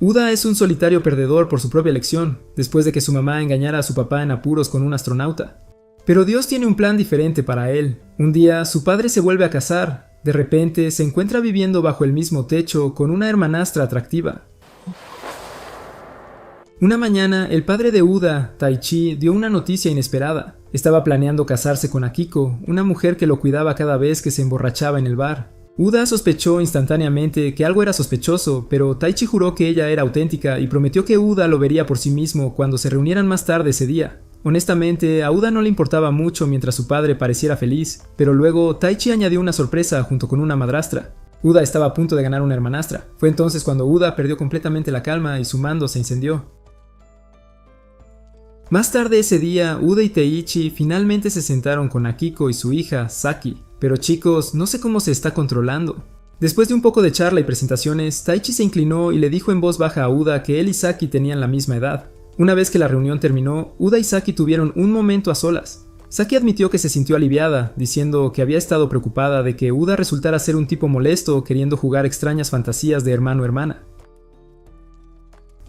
Uda es un solitario perdedor por su propia elección, después de que su mamá engañara a su papá en apuros con un astronauta. Pero Dios tiene un plan diferente para él. Un día, su padre se vuelve a casar. De repente, se encuentra viviendo bajo el mismo techo con una hermanastra atractiva. Una mañana, el padre de Uda, Taichi, dio una noticia inesperada. Estaba planeando casarse con Akiko, una mujer que lo cuidaba cada vez que se emborrachaba en el bar. Uda sospechó instantáneamente que algo era sospechoso, pero Taichi juró que ella era auténtica y prometió que Uda lo vería por sí mismo cuando se reunieran más tarde ese día. Honestamente, a Uda no le importaba mucho mientras su padre pareciera feliz, pero luego Taichi añadió una sorpresa junto con una madrastra. Uda estaba a punto de ganar una hermanastra. Fue entonces cuando Uda perdió completamente la calma y su mando se incendió. Más tarde ese día, Uda y Teichi finalmente se sentaron con Akiko y su hija, Saki. Pero chicos, no sé cómo se está controlando. Después de un poco de charla y presentaciones, Taichi se inclinó y le dijo en voz baja a Uda que él y Saki tenían la misma edad. Una vez que la reunión terminó, Uda y Saki tuvieron un momento a solas. Saki admitió que se sintió aliviada, diciendo que había estado preocupada de que Uda resultara ser un tipo molesto queriendo jugar extrañas fantasías de hermano-hermana.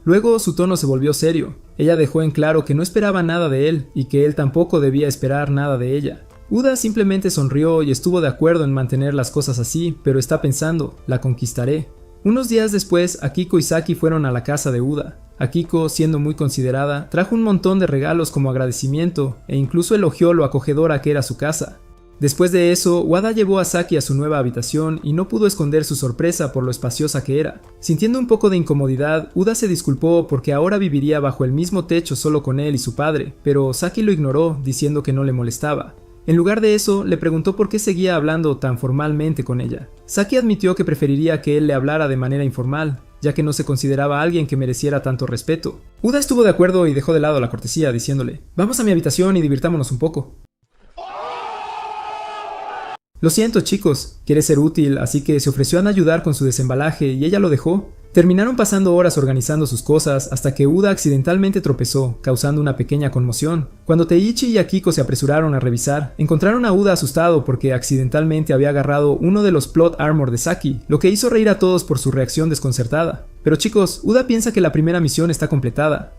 Luego su tono se volvió serio. Ella dejó en claro que no esperaba nada de él y que él tampoco debía esperar nada de ella. Uda simplemente sonrió y estuvo de acuerdo en mantener las cosas así, pero está pensando, la conquistaré. Unos días después, Akiko y Saki fueron a la casa de Uda. Akiko, siendo muy considerada, trajo un montón de regalos como agradecimiento e incluso elogió lo acogedora que era su casa. Después de eso, Wada llevó a Saki a su nueva habitación y no pudo esconder su sorpresa por lo espaciosa que era. Sintiendo un poco de incomodidad, Uda se disculpó porque ahora viviría bajo el mismo techo solo con él y su padre, pero Saki lo ignoró, diciendo que no le molestaba. En lugar de eso, le preguntó por qué seguía hablando tan formalmente con ella. Saki admitió que preferiría que él le hablara de manera informal, ya que no se consideraba alguien que mereciera tanto respeto. Uda estuvo de acuerdo y dejó de lado la cortesía, diciéndole: «Vamos a mi habitación y divirtámonos un poco». Lo siento chicos, quiere ser útil, así que se ofreció a ayudar con su desembalaje y ella lo dejó. Terminaron pasando horas organizando sus cosas hasta que Uda accidentalmente tropezó, causando una pequeña conmoción. Cuando Teichi y Akiko se apresuraron a revisar, encontraron a Uda asustado porque accidentalmente había agarrado uno de los plot armor de Saki, lo que hizo reír a todos por su reacción desconcertada. Pero chicos, Uda piensa que la primera misión está completada.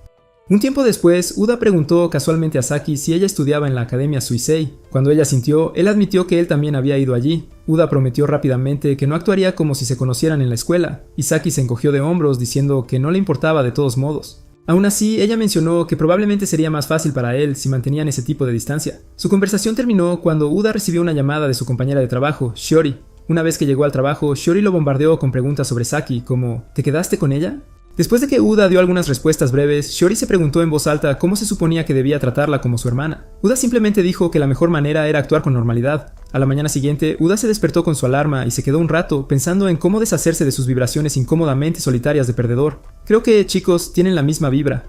Un tiempo después, Uda preguntó casualmente a Saki si ella estudiaba en la Academia Suisei. Cuando ella sintió, él admitió que él también había ido allí. Uda prometió rápidamente que no actuaría como si se conocieran en la escuela, y Saki se encogió de hombros diciendo que no le importaba de todos modos. Aún así, ella mencionó que probablemente sería más fácil para él si mantenían ese tipo de distancia. Su conversación terminó cuando Uda recibió una llamada de su compañera de trabajo, Shiori. Una vez que llegó al trabajo, Shiori lo bombardeó con preguntas sobre Saki, como ¿te quedaste con ella? Después de que Uda dio algunas respuestas breves, Shiori se preguntó en voz alta cómo se suponía que debía tratarla como su hermana. Uda simplemente dijo que la mejor manera era actuar con normalidad. A la mañana siguiente, Uda se despertó con su alarma y se quedó un rato pensando en cómo deshacerse de sus vibraciones incómodamente solitarias de perdedor. Creo que, chicos, tienen la misma vibra.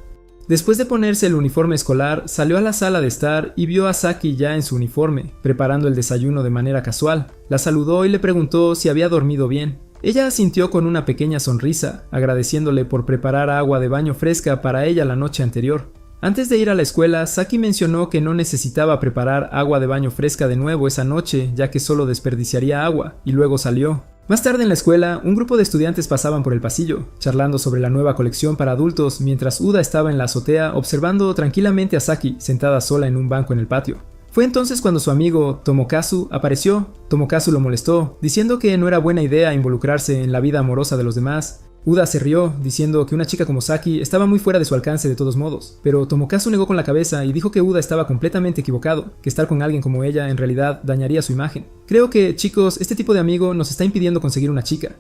Después de ponerse el uniforme escolar, salió a la sala de estar y vio a Saki ya en su uniforme, preparando el desayuno de manera casual. La saludó y le preguntó si había dormido bien. Ella asintió con una pequeña sonrisa, agradeciéndole por preparar agua de baño fresca para ella la noche anterior. Antes de ir a la escuela, Saki mencionó que no necesitaba preparar agua de baño fresca de nuevo esa noche, ya que solo desperdiciaría agua, y luego salió. Más tarde en la escuela, un grupo de estudiantes pasaban por el pasillo, charlando sobre la nueva colección para adultos, mientras Uda estaba en la azotea observando tranquilamente a Saki, sentada sola en un banco en el patio. Fue entonces cuando su amigo Tomokazu apareció. Tomokazu lo molestó, diciendo que no era buena idea involucrarse en la vida amorosa de los demás. Uda se rió, diciendo que una chica como Saki estaba muy fuera de su alcance de todos modos, pero Tomokazu negó con la cabeza y dijo que Uda estaba completamente equivocado, que estar con alguien como ella en realidad dañaría su imagen. Creo que, chicos, este tipo de amigo nos está impidiendo conseguir una chica.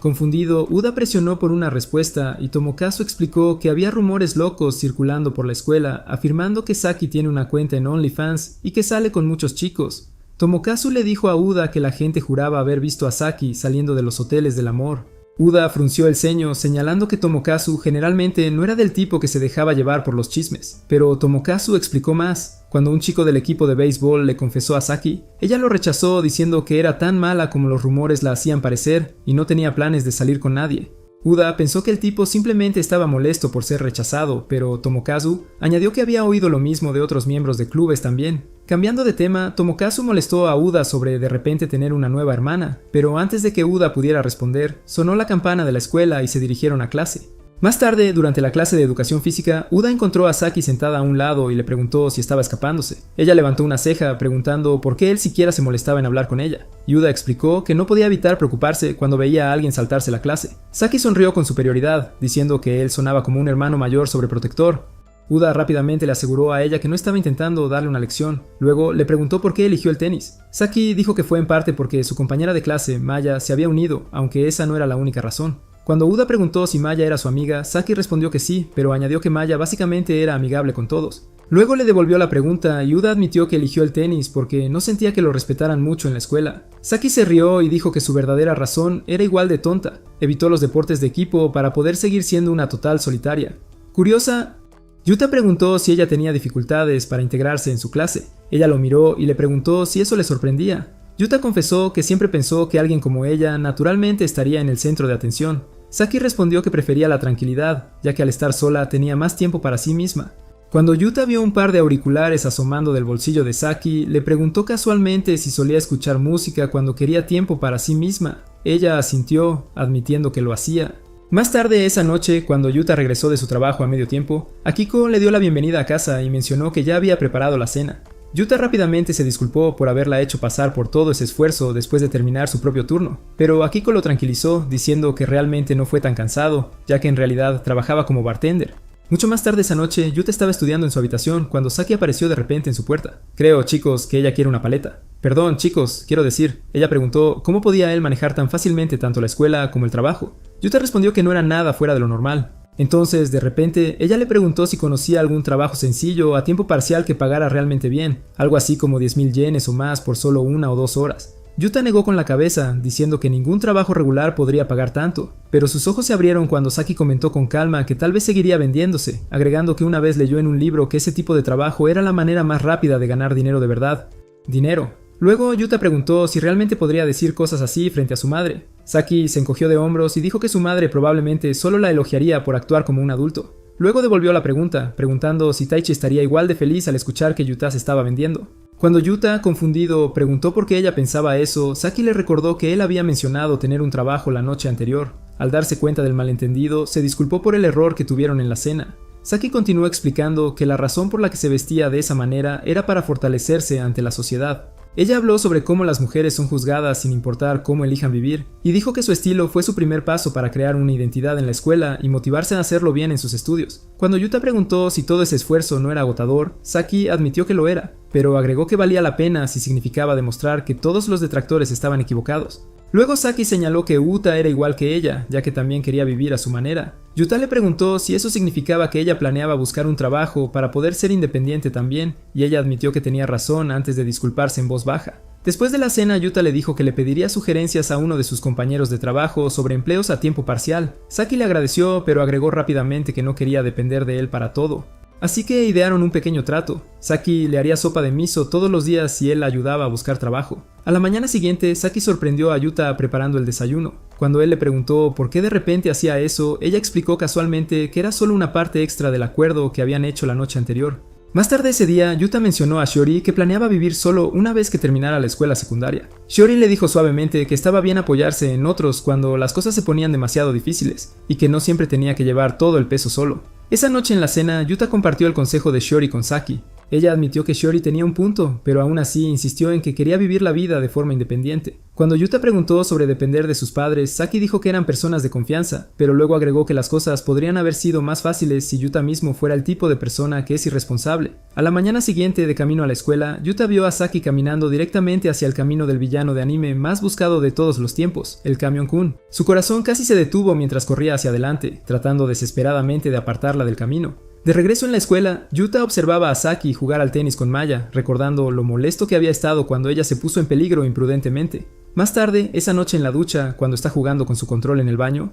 Confundido, Uda presionó por una respuesta y Tomokazu explicó que había rumores locos circulando por la escuela afirmando que Saki tiene una cuenta en OnlyFans y que sale con muchos chicos. Tomokazu le dijo a Uda que la gente juraba haber visto a Saki saliendo de los hoteles del amor. Uda frunció el ceño señalando que Tomokazu generalmente no era del tipo que se dejaba llevar por los chismes, pero Tomokazu explicó más. Cuando un chico del equipo de béisbol le confesó a Saki, ella lo rechazó diciendo que era tan mala como los rumores la hacían parecer y no tenía planes de salir con nadie. Uda pensó que el tipo simplemente estaba molesto por ser rechazado, pero Tomokazu añadió que había oído lo mismo de otros miembros de clubes también. Cambiando de tema, Tomokazu molestó a Uda sobre de repente tener una nueva hermana, pero antes de que Uda pudiera responder, sonó la campana de la escuela y se dirigieron a clase. Más tarde, durante la clase de educación física, Uda encontró a Saki sentada a un lado y le preguntó si estaba escapándose. Ella levantó una ceja preguntando por qué él siquiera se molestaba en hablar con ella. Y Uda explicó que no podía evitar preocuparse cuando veía a alguien saltarse la clase. Saki sonrió con superioridad, diciendo que él sonaba como un hermano mayor sobreprotector. Uda rápidamente le aseguró a ella que no estaba intentando darle una lección. Luego le preguntó por qué eligió el tenis. Saki dijo que fue en parte porque su compañera de clase, Maya, se había unido, aunque esa no era la única razón. Cuando Uda preguntó si Maya era su amiga, Saki respondió que sí, pero añadió que Maya básicamente era amigable con todos. Luego le devolvió la pregunta y Uda admitió que eligió el tenis porque no sentía que lo respetaran mucho en la escuela. Saki se rió y dijo que su verdadera razón era igual de tonta. Evitó los deportes de equipo para poder seguir siendo una total solitaria. Curiosa, Yuta preguntó si ella tenía dificultades para integrarse en su clase. Ella lo miró y le preguntó si eso le sorprendía. Yuta confesó que siempre pensó que alguien como ella naturalmente estaría en el centro de atención. Saki respondió que prefería la tranquilidad, ya que al estar sola tenía más tiempo para sí misma. Cuando Yuta vio un par de auriculares asomando del bolsillo de Saki, le preguntó casualmente si solía escuchar música cuando quería tiempo para sí misma. Ella asintió, admitiendo que lo hacía. Más tarde esa noche, cuando Yuta regresó de su trabajo a medio tiempo, Akiko le dio la bienvenida a casa y mencionó que ya había preparado la cena. Yuta rápidamente se disculpó por haberla hecho pasar por todo ese esfuerzo después de terminar su propio turno, pero Akiko lo tranquilizó diciendo que realmente no fue tan cansado, ya que en realidad trabajaba como bartender. Mucho más tarde esa noche, Yuta estaba estudiando en su habitación cuando Saki apareció de repente en su puerta. Creo, chicos, que ella quiere una paleta. Perdón, chicos, quiero decir. Ella preguntó cómo podía él manejar tan fácilmente tanto la escuela como el trabajo. Yuta respondió que no era nada fuera de lo normal. Entonces, de repente, ella le preguntó si conocía algún trabajo sencillo a tiempo parcial que pagara realmente bien, algo así como 10,000 yenes o más por solo 1 o 2 horas. Yuta negó con la cabeza, diciendo que ningún trabajo regular podría pagar tanto, pero sus ojos se abrieron cuando Saki comentó con calma que tal vez seguiría vendiéndose, agregando que una vez leyó en un libro que ese tipo de trabajo era la manera más rápida de ganar dinero de verdad. Dinero. Luego Yuta preguntó si realmente podría decir cosas así frente a su madre. Saki se encogió de hombros y dijo que su madre probablemente solo la elogiaría por actuar como un adulto. Luego devolvió la pregunta, preguntando si Taichi estaría igual de feliz al escuchar que Yuta se estaba vendiendo. Cuando Yuta, confundido, preguntó por qué ella pensaba eso, Saki le recordó que él había mencionado tener un trabajo la noche anterior. Al darse cuenta del malentendido, se disculpó por el error que tuvieron en la cena. Saki continuó explicando que la razón por la que se vestía de esa manera era para fortalecerse ante la sociedad. Ella habló sobre cómo las mujeres son juzgadas sin importar cómo elijan vivir, y dijo que su estilo fue su primer paso para crear una identidad en la escuela y motivarse a hacerlo bien en sus estudios. Cuando Yuta preguntó si todo ese esfuerzo no era agotador, Saki admitió que lo era, pero agregó que valía la pena si significaba demostrar que todos los detractores estaban equivocados. Luego Saki señaló que Uta era igual que ella, ya que también quería vivir a su manera. Yuta le preguntó si eso significaba que ella planeaba buscar un trabajo para poder ser independiente también, y ella admitió que tenía razón antes de disculparse en voz baja. Después de la cena, Yuta le dijo que le pediría sugerencias a uno de sus compañeros de trabajo sobre empleos a tiempo parcial. Saki le agradeció, pero agregó rápidamente que no quería depender de él para todo. Así que idearon un pequeño trato. Saki le haría sopa de miso todos los días si él la ayudaba a buscar trabajo. A la mañana siguiente, Saki sorprendió a Yuta preparando el desayuno. Cuando él le preguntó por qué de repente hacía eso, ella explicó casualmente que era solo una parte extra del acuerdo que habían hecho la noche anterior. Más tarde ese día, Yuta mencionó a Shiori que planeaba vivir solo una vez que terminara la escuela secundaria. Shiori le dijo suavemente que estaba bien apoyarse en otros cuando las cosas se ponían demasiado difíciles, y que no siempre tenía que llevar todo el peso solo. Esa noche en la cena, Yuta compartió el consejo de Shiori con Saki. Ella admitió que Shiori tenía un punto, pero aún así insistió en que quería vivir la vida de forma independiente. Cuando Yuta preguntó sobre depender de sus padres, Saki dijo que eran personas de confianza, pero luego agregó que las cosas podrían haber sido más fáciles si Yuta mismo fuera el tipo de persona que es irresponsable. A la mañana siguiente, de camino a la escuela, Yuta vio a Saki caminando directamente hacia el camino del villano de anime más buscado de todos los tiempos, el Camión-kun. Su corazón casi se detuvo mientras corría hacia adelante, tratando desesperadamente de apartarla del camino. De regreso en la escuela, Yuta observaba a Saki jugar al tenis con Maya, recordando lo molesto que había estado cuando ella se puso en peligro imprudentemente. Más tarde, esa noche en la ducha, cuando está jugando con su control en el baño,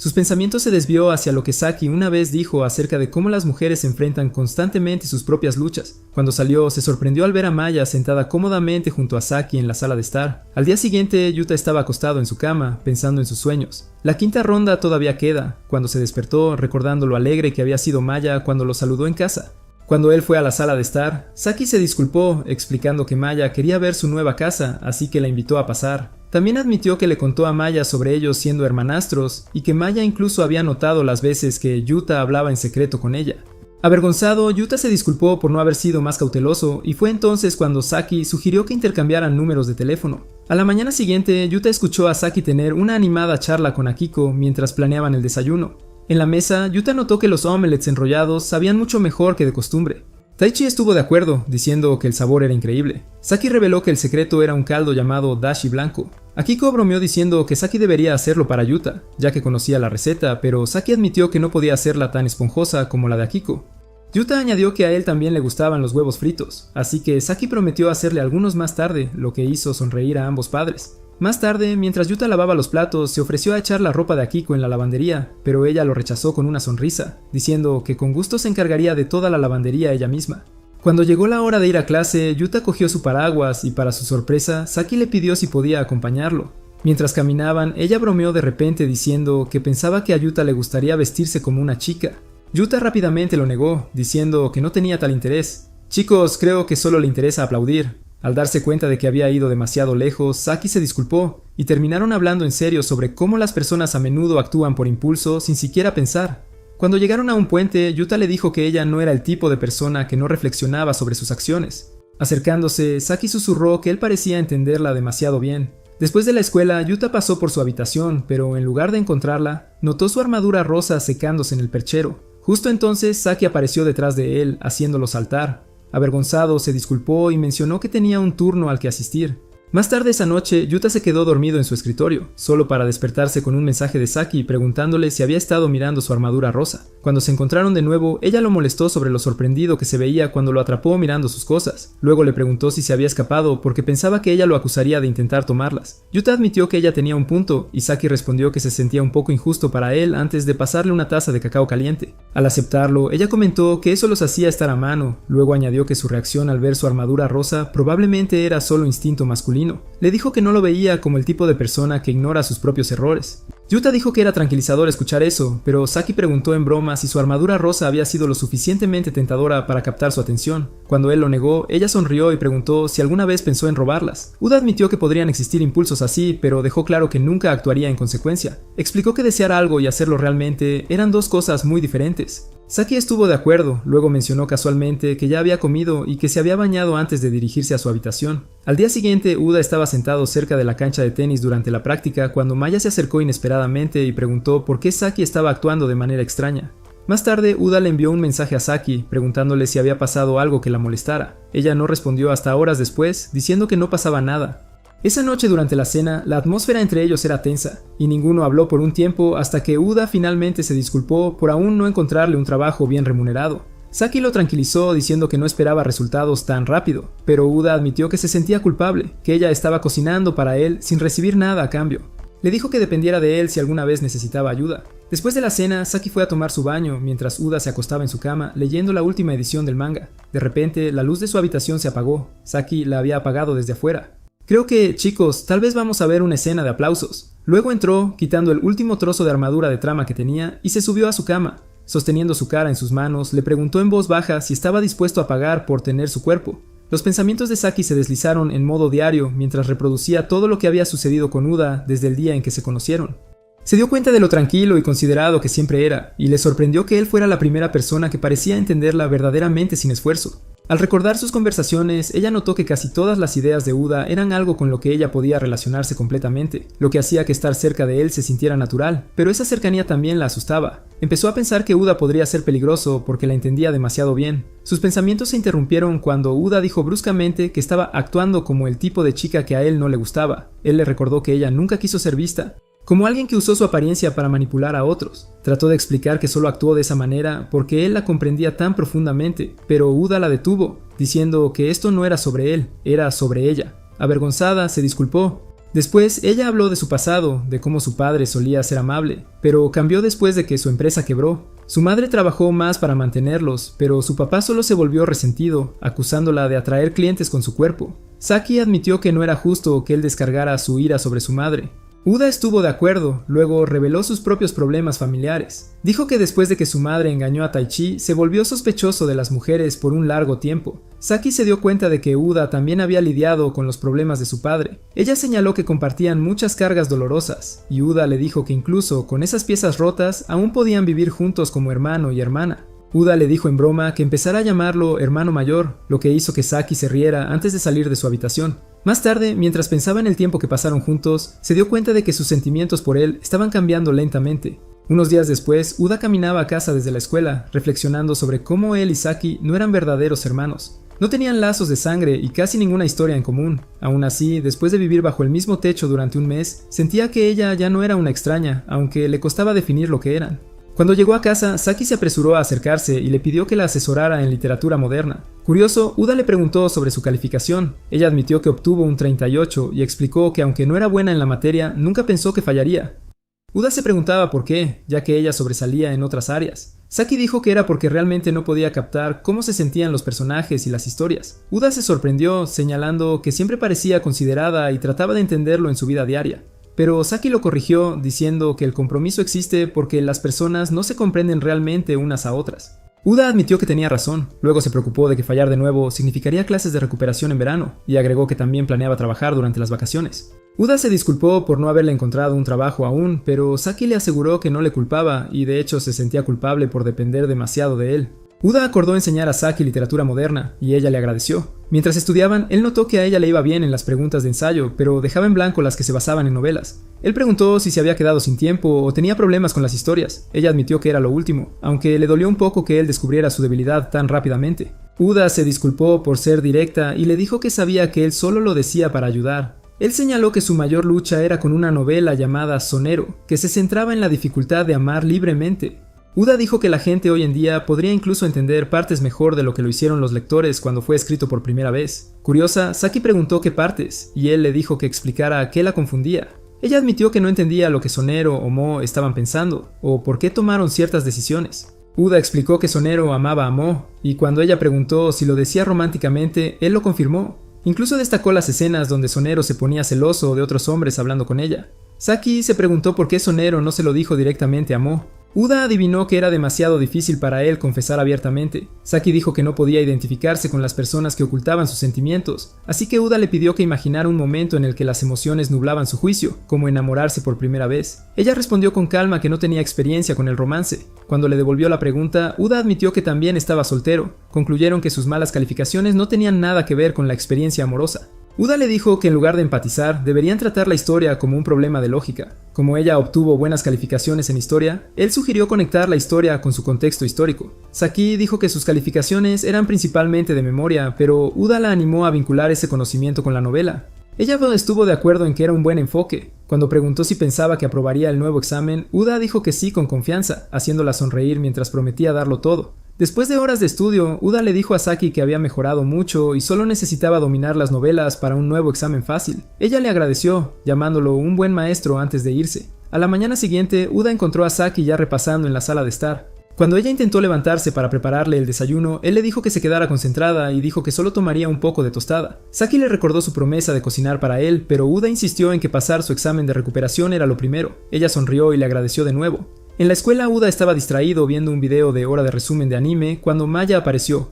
Sus pensamientos se desvió hacia lo que Saki una vez dijo acerca de cómo las mujeres enfrentan constantemente sus propias luchas. Cuando salió, se sorprendió al ver a Maya sentada cómodamente junto a Saki en la sala de estar. Al día siguiente, Yuta estaba acostado en su cama, pensando en sus sueños. La quinta ronda todavía queda, cuando se despertó recordando lo alegre que había sido Maya cuando lo saludó en casa. Cuando él fue a la sala de estar, Saki se disculpó, explicando que Maya quería ver su nueva casa, así que la invitó a pasar. También admitió que le contó a Maya sobre ellos siendo hermanastros, y que Maya incluso había notado las veces que Yuta hablaba en secreto con ella. Avergonzado, Yuta se disculpó por no haber sido más cauteloso, y fue entonces cuando Saki sugirió que intercambiaran números de teléfono. A la mañana siguiente, Yuta escuchó a Saki tener una animada charla con Akiko mientras planeaban el desayuno. En la mesa, Yuta notó que los omelets enrollados sabían mucho mejor que de costumbre. Taichi estuvo de acuerdo, diciendo que el sabor era increíble. Saki reveló que el secreto era un caldo llamado dashi blanco. Akiko bromeó diciendo que Saki debería hacerlo para Yuta, ya que conocía la receta, pero Saki admitió que no podía hacerla tan esponjosa como la de Akiko. Yuta añadió que a él también le gustaban los huevos fritos, así que Saki prometió hacerle algunos más tarde, lo que hizo sonreír a ambos padres. Más tarde, mientras Yuta lavaba los platos, se ofreció a echar la ropa de Akiko en la lavandería, pero ella lo rechazó con una sonrisa, diciendo que con gusto se encargaría de toda la lavandería ella misma. Cuando llegó la hora de ir a clase, Yuta cogió su paraguas y para su sorpresa, Saki le pidió si podía acompañarlo. Mientras caminaban, ella bromeó de repente diciendo que pensaba que a Yuta le gustaría vestirse como una chica. Yuta rápidamente lo negó, diciendo que no tenía tal interés. Chicos, creo que solo le interesa aplaudir. Al darse cuenta de que había ido demasiado lejos, Saki se disculpó, y terminaron hablando en serio sobre cómo las personas a menudo actúan por impulso sin siquiera pensar. Cuando llegaron a un puente, Yuta le dijo que ella no era el tipo de persona que no reflexionaba sobre sus acciones. Acercándose, Saki susurró que él parecía entenderla demasiado bien. Después de la escuela, Yuta pasó por su habitación, pero en lugar de encontrarla, notó su armadura rosa secándose en el perchero. Justo entonces, Saki apareció detrás de él, haciéndolo saltar. Avergonzado, se disculpó y mencionó que tenía un turno al que asistir. Más tarde esa noche, Yuta se quedó dormido en su escritorio, solo para despertarse con un mensaje de Saki preguntándole si había estado mirando su armadura rosa. Cuando se encontraron de nuevo, ella lo molestó sobre lo sorprendido que se veía cuando lo atrapó mirando sus cosas. Luego le preguntó si se había escapado porque pensaba que ella lo acusaría de intentar tomarlas. Yuta admitió que ella tenía un punto, y Saki respondió que se sentía un poco injusto para él antes de pasarle una taza de cacao caliente. Al aceptarlo, ella comentó que eso los hacía estar a mano. Luego añadió que su reacción al ver su armadura rosa probablemente era solo instinto masculino. Le dijo que no lo veía como el tipo de persona que ignora sus propios errores. Yuta dijo que era tranquilizador escuchar eso, pero Saki preguntó en broma si su armadura rosa había sido lo suficientemente tentadora para captar su atención. Cuando él lo negó, ella sonrió y preguntó si alguna vez pensó en robarlas. Uda admitió que podrían existir impulsos así, pero dejó claro que nunca actuaría en consecuencia. Explicó que desear algo y hacerlo realmente eran dos cosas muy diferentes. Saki estuvo de acuerdo, luego mencionó casualmente que ya había comido y que se había bañado antes de dirigirse a su habitación. Al día siguiente, Uda estaba sentado cerca de la cancha de tenis durante la práctica cuando Maya se acercó inesperadamente y preguntó por qué Saki estaba actuando de manera extraña. Más tarde, Uda le envió un mensaje a Saki, preguntándole si había pasado algo que la molestara. Ella no respondió hasta horas después, diciendo que no pasaba nada. Esa noche durante la cena, la atmósfera entre ellos era tensa, y ninguno habló por un tiempo hasta que Uda finalmente se disculpó por aún no encontrarle un trabajo bien remunerado. Saki lo tranquilizó diciendo que no esperaba resultados tan rápido, pero Uda admitió que se sentía culpable, que ella estaba cocinando para él sin recibir nada a cambio. Le dijo que dependiera de él si alguna vez necesitaba ayuda. Después de la cena, Saki fue a tomar su baño mientras Uda se acostaba en su cama leyendo la última edición del manga. De repente, la luz de su habitación se apagó. Saki la había apagado desde afuera. Creo que, chicos, tal vez vamos a ver una escena de aplausos. Luego entró, quitando el último trozo de armadura de trama que tenía, y se subió a su cama. Sosteniendo su cara en sus manos, le preguntó en voz baja si estaba dispuesto a pagar por tener su cuerpo. Los pensamientos de Saki se deslizaron en modo diario mientras reproducía todo lo que había sucedido con Uda desde el día en que se conocieron. Se dio cuenta de lo tranquilo y considerado que siempre era, y le sorprendió que él fuera la primera persona que parecía entenderla verdaderamente sin esfuerzo. Al recordar sus conversaciones, ella notó que casi todas las ideas de Uda eran algo con lo que ella podía relacionarse completamente, lo que hacía que estar cerca de él se sintiera natural, pero esa cercanía también la asustaba. Empezó a pensar que Uda podría ser peligroso porque la entendía demasiado bien. Sus pensamientos se interrumpieron cuando Uda dijo bruscamente que estaba actuando como el tipo de chica que a él no le gustaba. Él le recordó que ella nunca quiso ser vista como alguien que usó su apariencia para manipular a otros. Trató de explicar que solo actuó de esa manera porque él la comprendía tan profundamente, pero Uda la detuvo, diciendo que esto no era sobre él, era sobre ella. Avergonzada, se disculpó. Después, ella habló de su pasado, de cómo su padre solía ser amable, pero cambió después de que su empresa quebró. Su madre trabajó más para mantenerlos, pero su papá solo se volvió resentido, acusándola de atraer clientes con su cuerpo. Saki admitió que no era justo que él descargara su ira sobre su madre. Uda estuvo de acuerdo, luego reveló sus propios problemas familiares. Dijo que después de que su madre engañó a Taichi, se volvió sospechoso de las mujeres por un largo tiempo. Saki se dio cuenta de que Uda también había lidiado con los problemas de su padre. Ella señaló que compartían muchas cargas dolorosas, y Uda le dijo que incluso con esas piezas rotas aún podían vivir juntos como hermano y hermana. Uda le dijo en broma que empezara a llamarlo hermano mayor, lo que hizo que Saki se riera antes de salir de su habitación. Más tarde, mientras pensaba en el tiempo que pasaron juntos, se dio cuenta de que sus sentimientos por él estaban cambiando lentamente. Unos días después, Uda caminaba a casa desde la escuela, reflexionando sobre cómo él y Saki no eran verdaderos hermanos. No tenían lazos de sangre y casi ninguna historia en común. Aún así, después de vivir bajo el mismo techo durante un mes, sentía que ella ya no era una extraña, aunque le costaba definir lo que eran. Cuando llegó a casa, Saki se apresuró a acercarse y le pidió que la asesorara en literatura moderna. Curioso, Uda le preguntó sobre su calificación. Ella admitió que obtuvo un 38 y explicó que aunque no era buena en la materia, nunca pensó que fallaría. Uda se preguntaba por qué, ya que ella sobresalía en otras áreas. Saki dijo que era porque realmente no podía captar cómo se sentían los personajes y las historias. Uda se sorprendió, señalando que siempre parecía considerada y trataba de entenderlo en su vida diaria. Pero Saki lo corrigió diciendo que el compromiso existe porque las personas no se comprenden realmente unas a otras. Uda admitió que tenía razón, luego se preocupó de que fallar de nuevo significaría clases de recuperación en verano, y agregó que también planeaba trabajar durante las vacaciones. Uda se disculpó por no haberle encontrado un trabajo aún, pero Saki le aseguró que no le culpaba y de hecho se sentía culpable por depender demasiado de él. Uda acordó enseñar a Saki literatura moderna, y ella le agradeció. Mientras estudiaban, él notó que a ella le iba bien en las preguntas de ensayo, pero dejaba en blanco las que se basaban en novelas. Él preguntó si se había quedado sin tiempo o tenía problemas con las historias. Ella admitió que era lo último, aunque le dolió un poco que él descubriera su debilidad tan rápidamente. Uda se disculpó por ser directa y le dijo que sabía que él solo lo decía para ayudar. Él señaló que su mayor lucha era con una novela llamada Sonero, que se centraba en la dificultad de amar libremente. Uda dijo que la gente hoy en día podría incluso entender partes mejor de lo que lo hicieron los lectores cuando fue escrito por primera vez. Curiosa, Saki preguntó qué partes, y él le dijo que explicara qué la confundía. Ella admitió que no entendía lo que Sonero o Mo estaban pensando, o por qué tomaron ciertas decisiones. Uda explicó que Sonero amaba a Mo, y cuando ella preguntó si lo decía románticamente, él lo confirmó. Incluso destacó las escenas donde Sonero se ponía celoso de otros hombres hablando con ella. Saki se preguntó por qué Sonero no se lo dijo directamente a Mo. Uda adivinó que era demasiado difícil para él confesar abiertamente. Saki dijo que no podía identificarse con las personas que ocultaban sus sentimientos, así que Uda le pidió que imaginara un momento en el que las emociones nublaban su juicio, como enamorarse por primera vez. Ella respondió con calma que no tenía experiencia con el romance. Cuando le devolvió la pregunta, Uda admitió que también estaba soltero. Concluyeron que sus malas calificaciones no tenían nada que ver con la experiencia amorosa. Uda le dijo que en lugar de empatizar, deberían tratar la historia como un problema de lógica. Como ella obtuvo buenas calificaciones en historia, él sugirió conectar la historia con su contexto histórico. Saki dijo que sus calificaciones eran principalmente de memoria, pero Uda la animó a vincular ese conocimiento con la novela. Ella estuvo de acuerdo en que era un buen enfoque. Cuando preguntó si pensaba que aprobaría el nuevo examen, Uda dijo que sí con confianza, haciéndola sonreír mientras prometía darlo todo. Después de horas de estudio, Uda le dijo a Saki que había mejorado mucho y solo necesitaba dominar las novelas para un nuevo examen fácil. Ella le agradeció, llamándolo un buen maestro antes de irse. A la mañana siguiente, Uda encontró a Saki ya repasando en la sala de estar. Cuando ella intentó levantarse para prepararle el desayuno, él le dijo que se quedara concentrada y dijo que solo tomaría un poco de tostada. Saki le recordó su promesa de cocinar para él, pero Uda insistió en que pasar su examen de recuperación era lo primero. Ella sonrió y le agradeció de nuevo. En la escuela, Uda estaba distraído viendo un video de hora de resumen de anime cuando Maya apareció,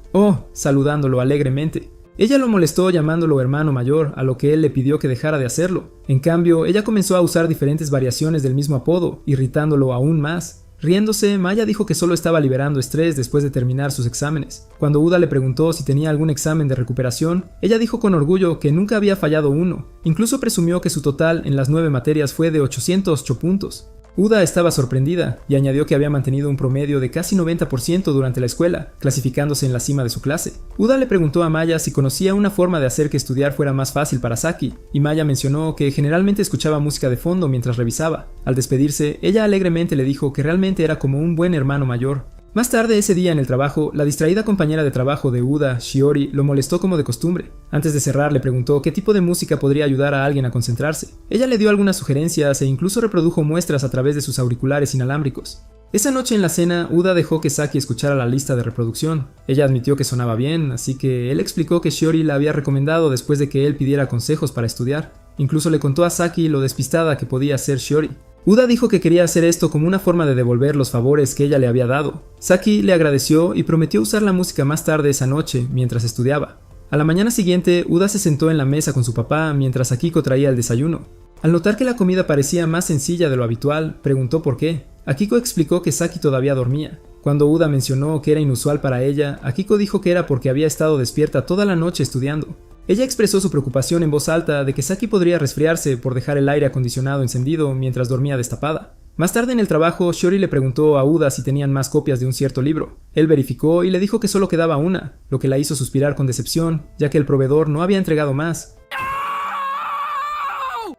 saludándolo alegremente. Ella lo molestó llamándolo hermano mayor, a lo que él le pidió que dejara de hacerlo. En cambio, ella comenzó a usar diferentes variaciones del mismo apodo, irritándolo aún más. Riéndose, Maya dijo que solo estaba liberando estrés después de terminar sus exámenes. Cuando Uda le preguntó si tenía algún examen de recuperación, ella dijo con orgullo que nunca había fallado uno. Incluso presumió que su total en las 9 materias fue de 808 puntos. Uda estaba sorprendida y añadió que había mantenido un promedio de casi 90% durante la escuela, clasificándose en la cima de su clase. Uda le preguntó a Maya si conocía una forma de hacer que estudiar fuera más fácil para Saki, y Maya mencionó que generalmente escuchaba música de fondo mientras revisaba. Al despedirse, ella alegremente le dijo que realmente era como un buen hermano mayor. Más tarde ese día en el trabajo, la distraída compañera de trabajo de Uda, Shiori, lo molestó como de costumbre. Antes de cerrar, le preguntó qué tipo de música podría ayudar a alguien a concentrarse. Ella le dio algunas sugerencias e incluso reprodujo muestras a través de sus auriculares inalámbricos. Esa noche en la cena, Uda dejó que Saki escuchara la lista de reproducción. Ella admitió que sonaba bien, así que él explicó que Shiori la había recomendado después de que él pidiera consejos para estudiar. Incluso le contó a Saki lo despistada que podía ser Shiori. Uda dijo que quería hacer esto como una forma de devolver los favores que ella le había dado. Saki le agradeció y prometió usar la música más tarde esa noche, mientras estudiaba. A la mañana siguiente, Uda se sentó en la mesa con su papá mientras Akiko traía el desayuno. Al notar que la comida parecía más sencilla de lo habitual, preguntó por qué. Akiko explicó que Saki todavía dormía. Cuando Uda mencionó que era inusual para ella, Akiko dijo que era porque había estado despierta toda la noche estudiando. Ella expresó su preocupación en voz alta de que Saki podría resfriarse por dejar el aire acondicionado encendido mientras dormía destapada. Más tarde en el trabajo, Shiori le preguntó a Uda si tenían más copias de un cierto libro. Él verificó y le dijo que solo quedaba una, lo que la hizo suspirar con decepción, ya que el proveedor no había entregado más.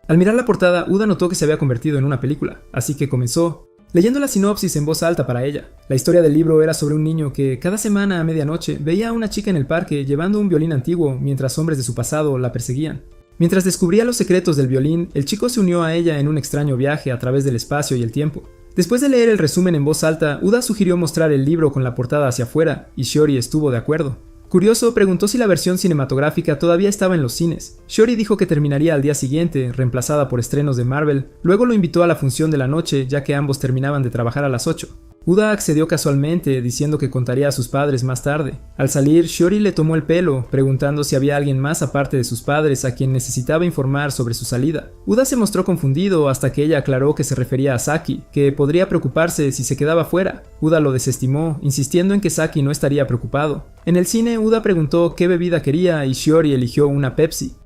Al mirar la portada, Uda notó que se había convertido en una película, así que comenzó leyendo la sinopsis en voz alta para ella. La historia del libro era sobre un niño que, cada semana a medianoche, veía a una chica en el parque llevando un violín antiguo mientras hombres de su pasado la perseguían. Mientras descubría los secretos del violín, el chico se unió a ella en un extraño viaje a través del espacio y el tiempo. Después de leer el resumen en voz alta, Uda sugirió mostrar el libro con la portada hacia afuera, y Shiori estuvo de acuerdo. Curioso, preguntó si la versión cinematográfica todavía estaba en los cines. Shiori dijo que terminaría al día siguiente, reemplazada por estrenos de Marvel. Luego lo invitó a la función de la noche, ya que ambos terminaban de trabajar a las 8. Uda accedió casualmente, diciendo que contaría a sus padres más tarde. Al salir, Shiori le tomó el pelo, preguntando si había alguien más aparte de sus padres a quien necesitaba informar sobre su salida. Uda se mostró confundido hasta que ella aclaró que se refería a Saki, que podría preocuparse si se quedaba fuera. Uda lo desestimó, insistiendo en que Saki no estaría preocupado. En el cine, Uda preguntó qué bebida quería y Shiori eligió una Pepsi.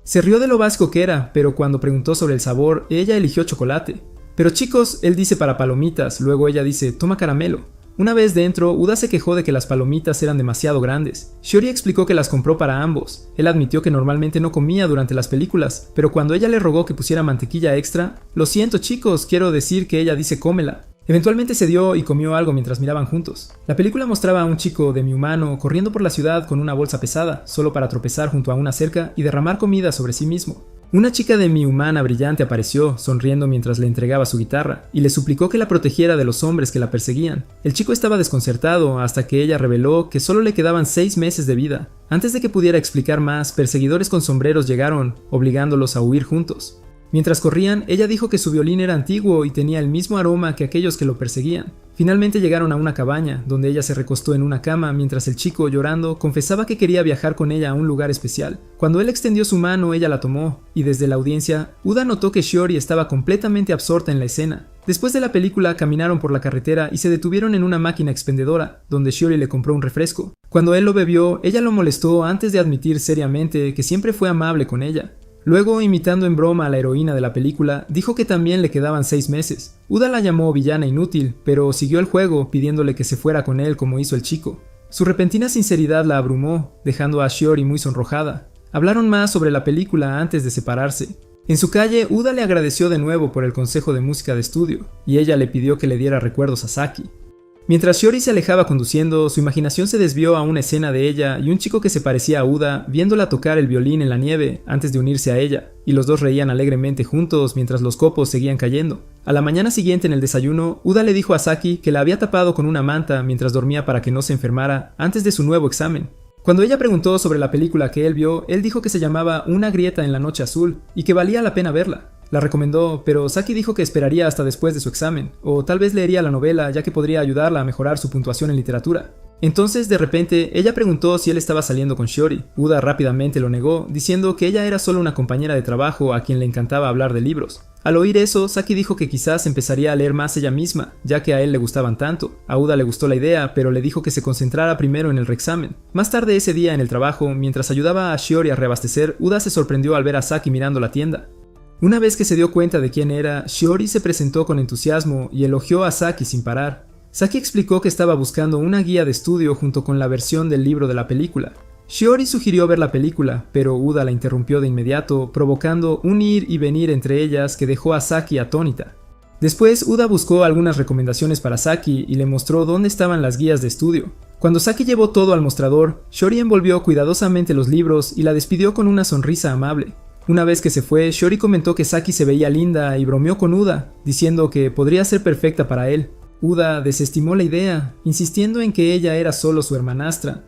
Se rió de lo básico que era, pero cuando preguntó sobre el sabor, ella eligió chocolate. Pero chicos, él dice para palomitas, luego ella dice, toma caramelo. Una vez dentro, Uda se quejó de que las palomitas eran demasiado grandes. Shiori explicó que las compró para ambos. Él admitió que normalmente no comía durante las películas, pero cuando ella le rogó que pusiera mantequilla extra, lo siento chicos, quiero decir que ella dice cómela. Eventualmente cedió y comió algo mientras miraban juntos. La película mostraba a un chico demi-humano corriendo por la ciudad con una bolsa pesada, solo para tropezar junto a una cerca y derramar comida sobre sí mismo. Una chica demi-humana brillante apareció, sonriendo mientras le entregaba su guitarra, y le suplicó que la protegiera de los hombres que la perseguían. El chico estaba desconcertado hasta que ella reveló que solo le quedaban 6 meses de vida. Antes de que pudiera explicar más, perseguidores con sombreros llegaron, obligándolos a huir juntos. Mientras corrían, ella dijo que su violín era antiguo y tenía el mismo aroma que aquellos que lo perseguían. Finalmente llegaron a una cabaña, donde ella se recostó en una cama mientras el chico, llorando, confesaba que quería viajar con ella a un lugar especial. Cuando él extendió su mano, ella la tomó, y desde la audiencia, Uda notó que Shiori estaba completamente absorta en la escena. Después de la película, caminaron por la carretera y se detuvieron en una máquina expendedora, donde Shiori le compró un refresco. Cuando él lo bebió, ella lo molestó antes de admitir seriamente que siempre fue amable con ella. Luego, imitando en broma a la heroína de la película, dijo que también le quedaban 6 meses. Uda la llamó villana inútil, pero siguió el juego pidiéndole que se fuera con él como hizo el chico. Su repentina sinceridad la abrumó, dejando a Shiori muy sonrojada. Hablaron más sobre la película antes de separarse. En su calle, Uda le agradeció de nuevo por el consejo de música de estudio, y ella le pidió que le diera recuerdos a Saki. Mientras Shiori se alejaba conduciendo, su imaginación se desvió a una escena de ella y un chico que se parecía a Uda viéndola tocar el violín en la nieve antes de unirse a ella, y los dos reían alegremente juntos mientras los copos seguían cayendo. A la mañana siguiente en el desayuno, Uda le dijo a Saki que la había tapado con una manta mientras dormía para que no se enfermara antes de su nuevo examen. Cuando ella preguntó sobre la película que él vio, él dijo que se llamaba Una grieta en la noche azul y que valía la pena verla. La recomendó, pero Saki dijo que esperaría hasta después de su examen, o tal vez leería la novela ya que podría ayudarla a mejorar su puntuación en literatura. Entonces, de repente, ella preguntó si él estaba saliendo con Shiori. Uda rápidamente lo negó, diciendo que ella era solo una compañera de trabajo a quien le encantaba hablar de libros. Al oír eso, Saki dijo que quizás empezaría a leer más ella misma, ya que a él le gustaban tanto. A Uda le gustó la idea, pero le dijo que se concentrara primero en el reexamen. Más tarde ese día en el trabajo, mientras ayudaba a Shiori a reabastecer, Uda se sorprendió al ver a Saki mirando la tienda. Una vez que se dio cuenta de quién era, Shiori se presentó con entusiasmo y elogió a Saki sin parar. Saki explicó que estaba buscando una guía de estudio junto con la versión del libro de la película. Shiori sugirió ver la película, pero Uda la interrumpió de inmediato, provocando un ir y venir entre ellas que dejó a Saki atónita. Después, Uda buscó algunas recomendaciones para Saki y le mostró dónde estaban las guías de estudio. Cuando Saki llevó todo al mostrador, Shori envolvió cuidadosamente los libros y la despidió con una sonrisa amable. Una vez que se fue, Shori comentó que Saki se veía linda y bromeó con Uda, diciendo que podría ser perfecta para él. Uda desestimó la idea, insistiendo en que ella era solo su hermanastra,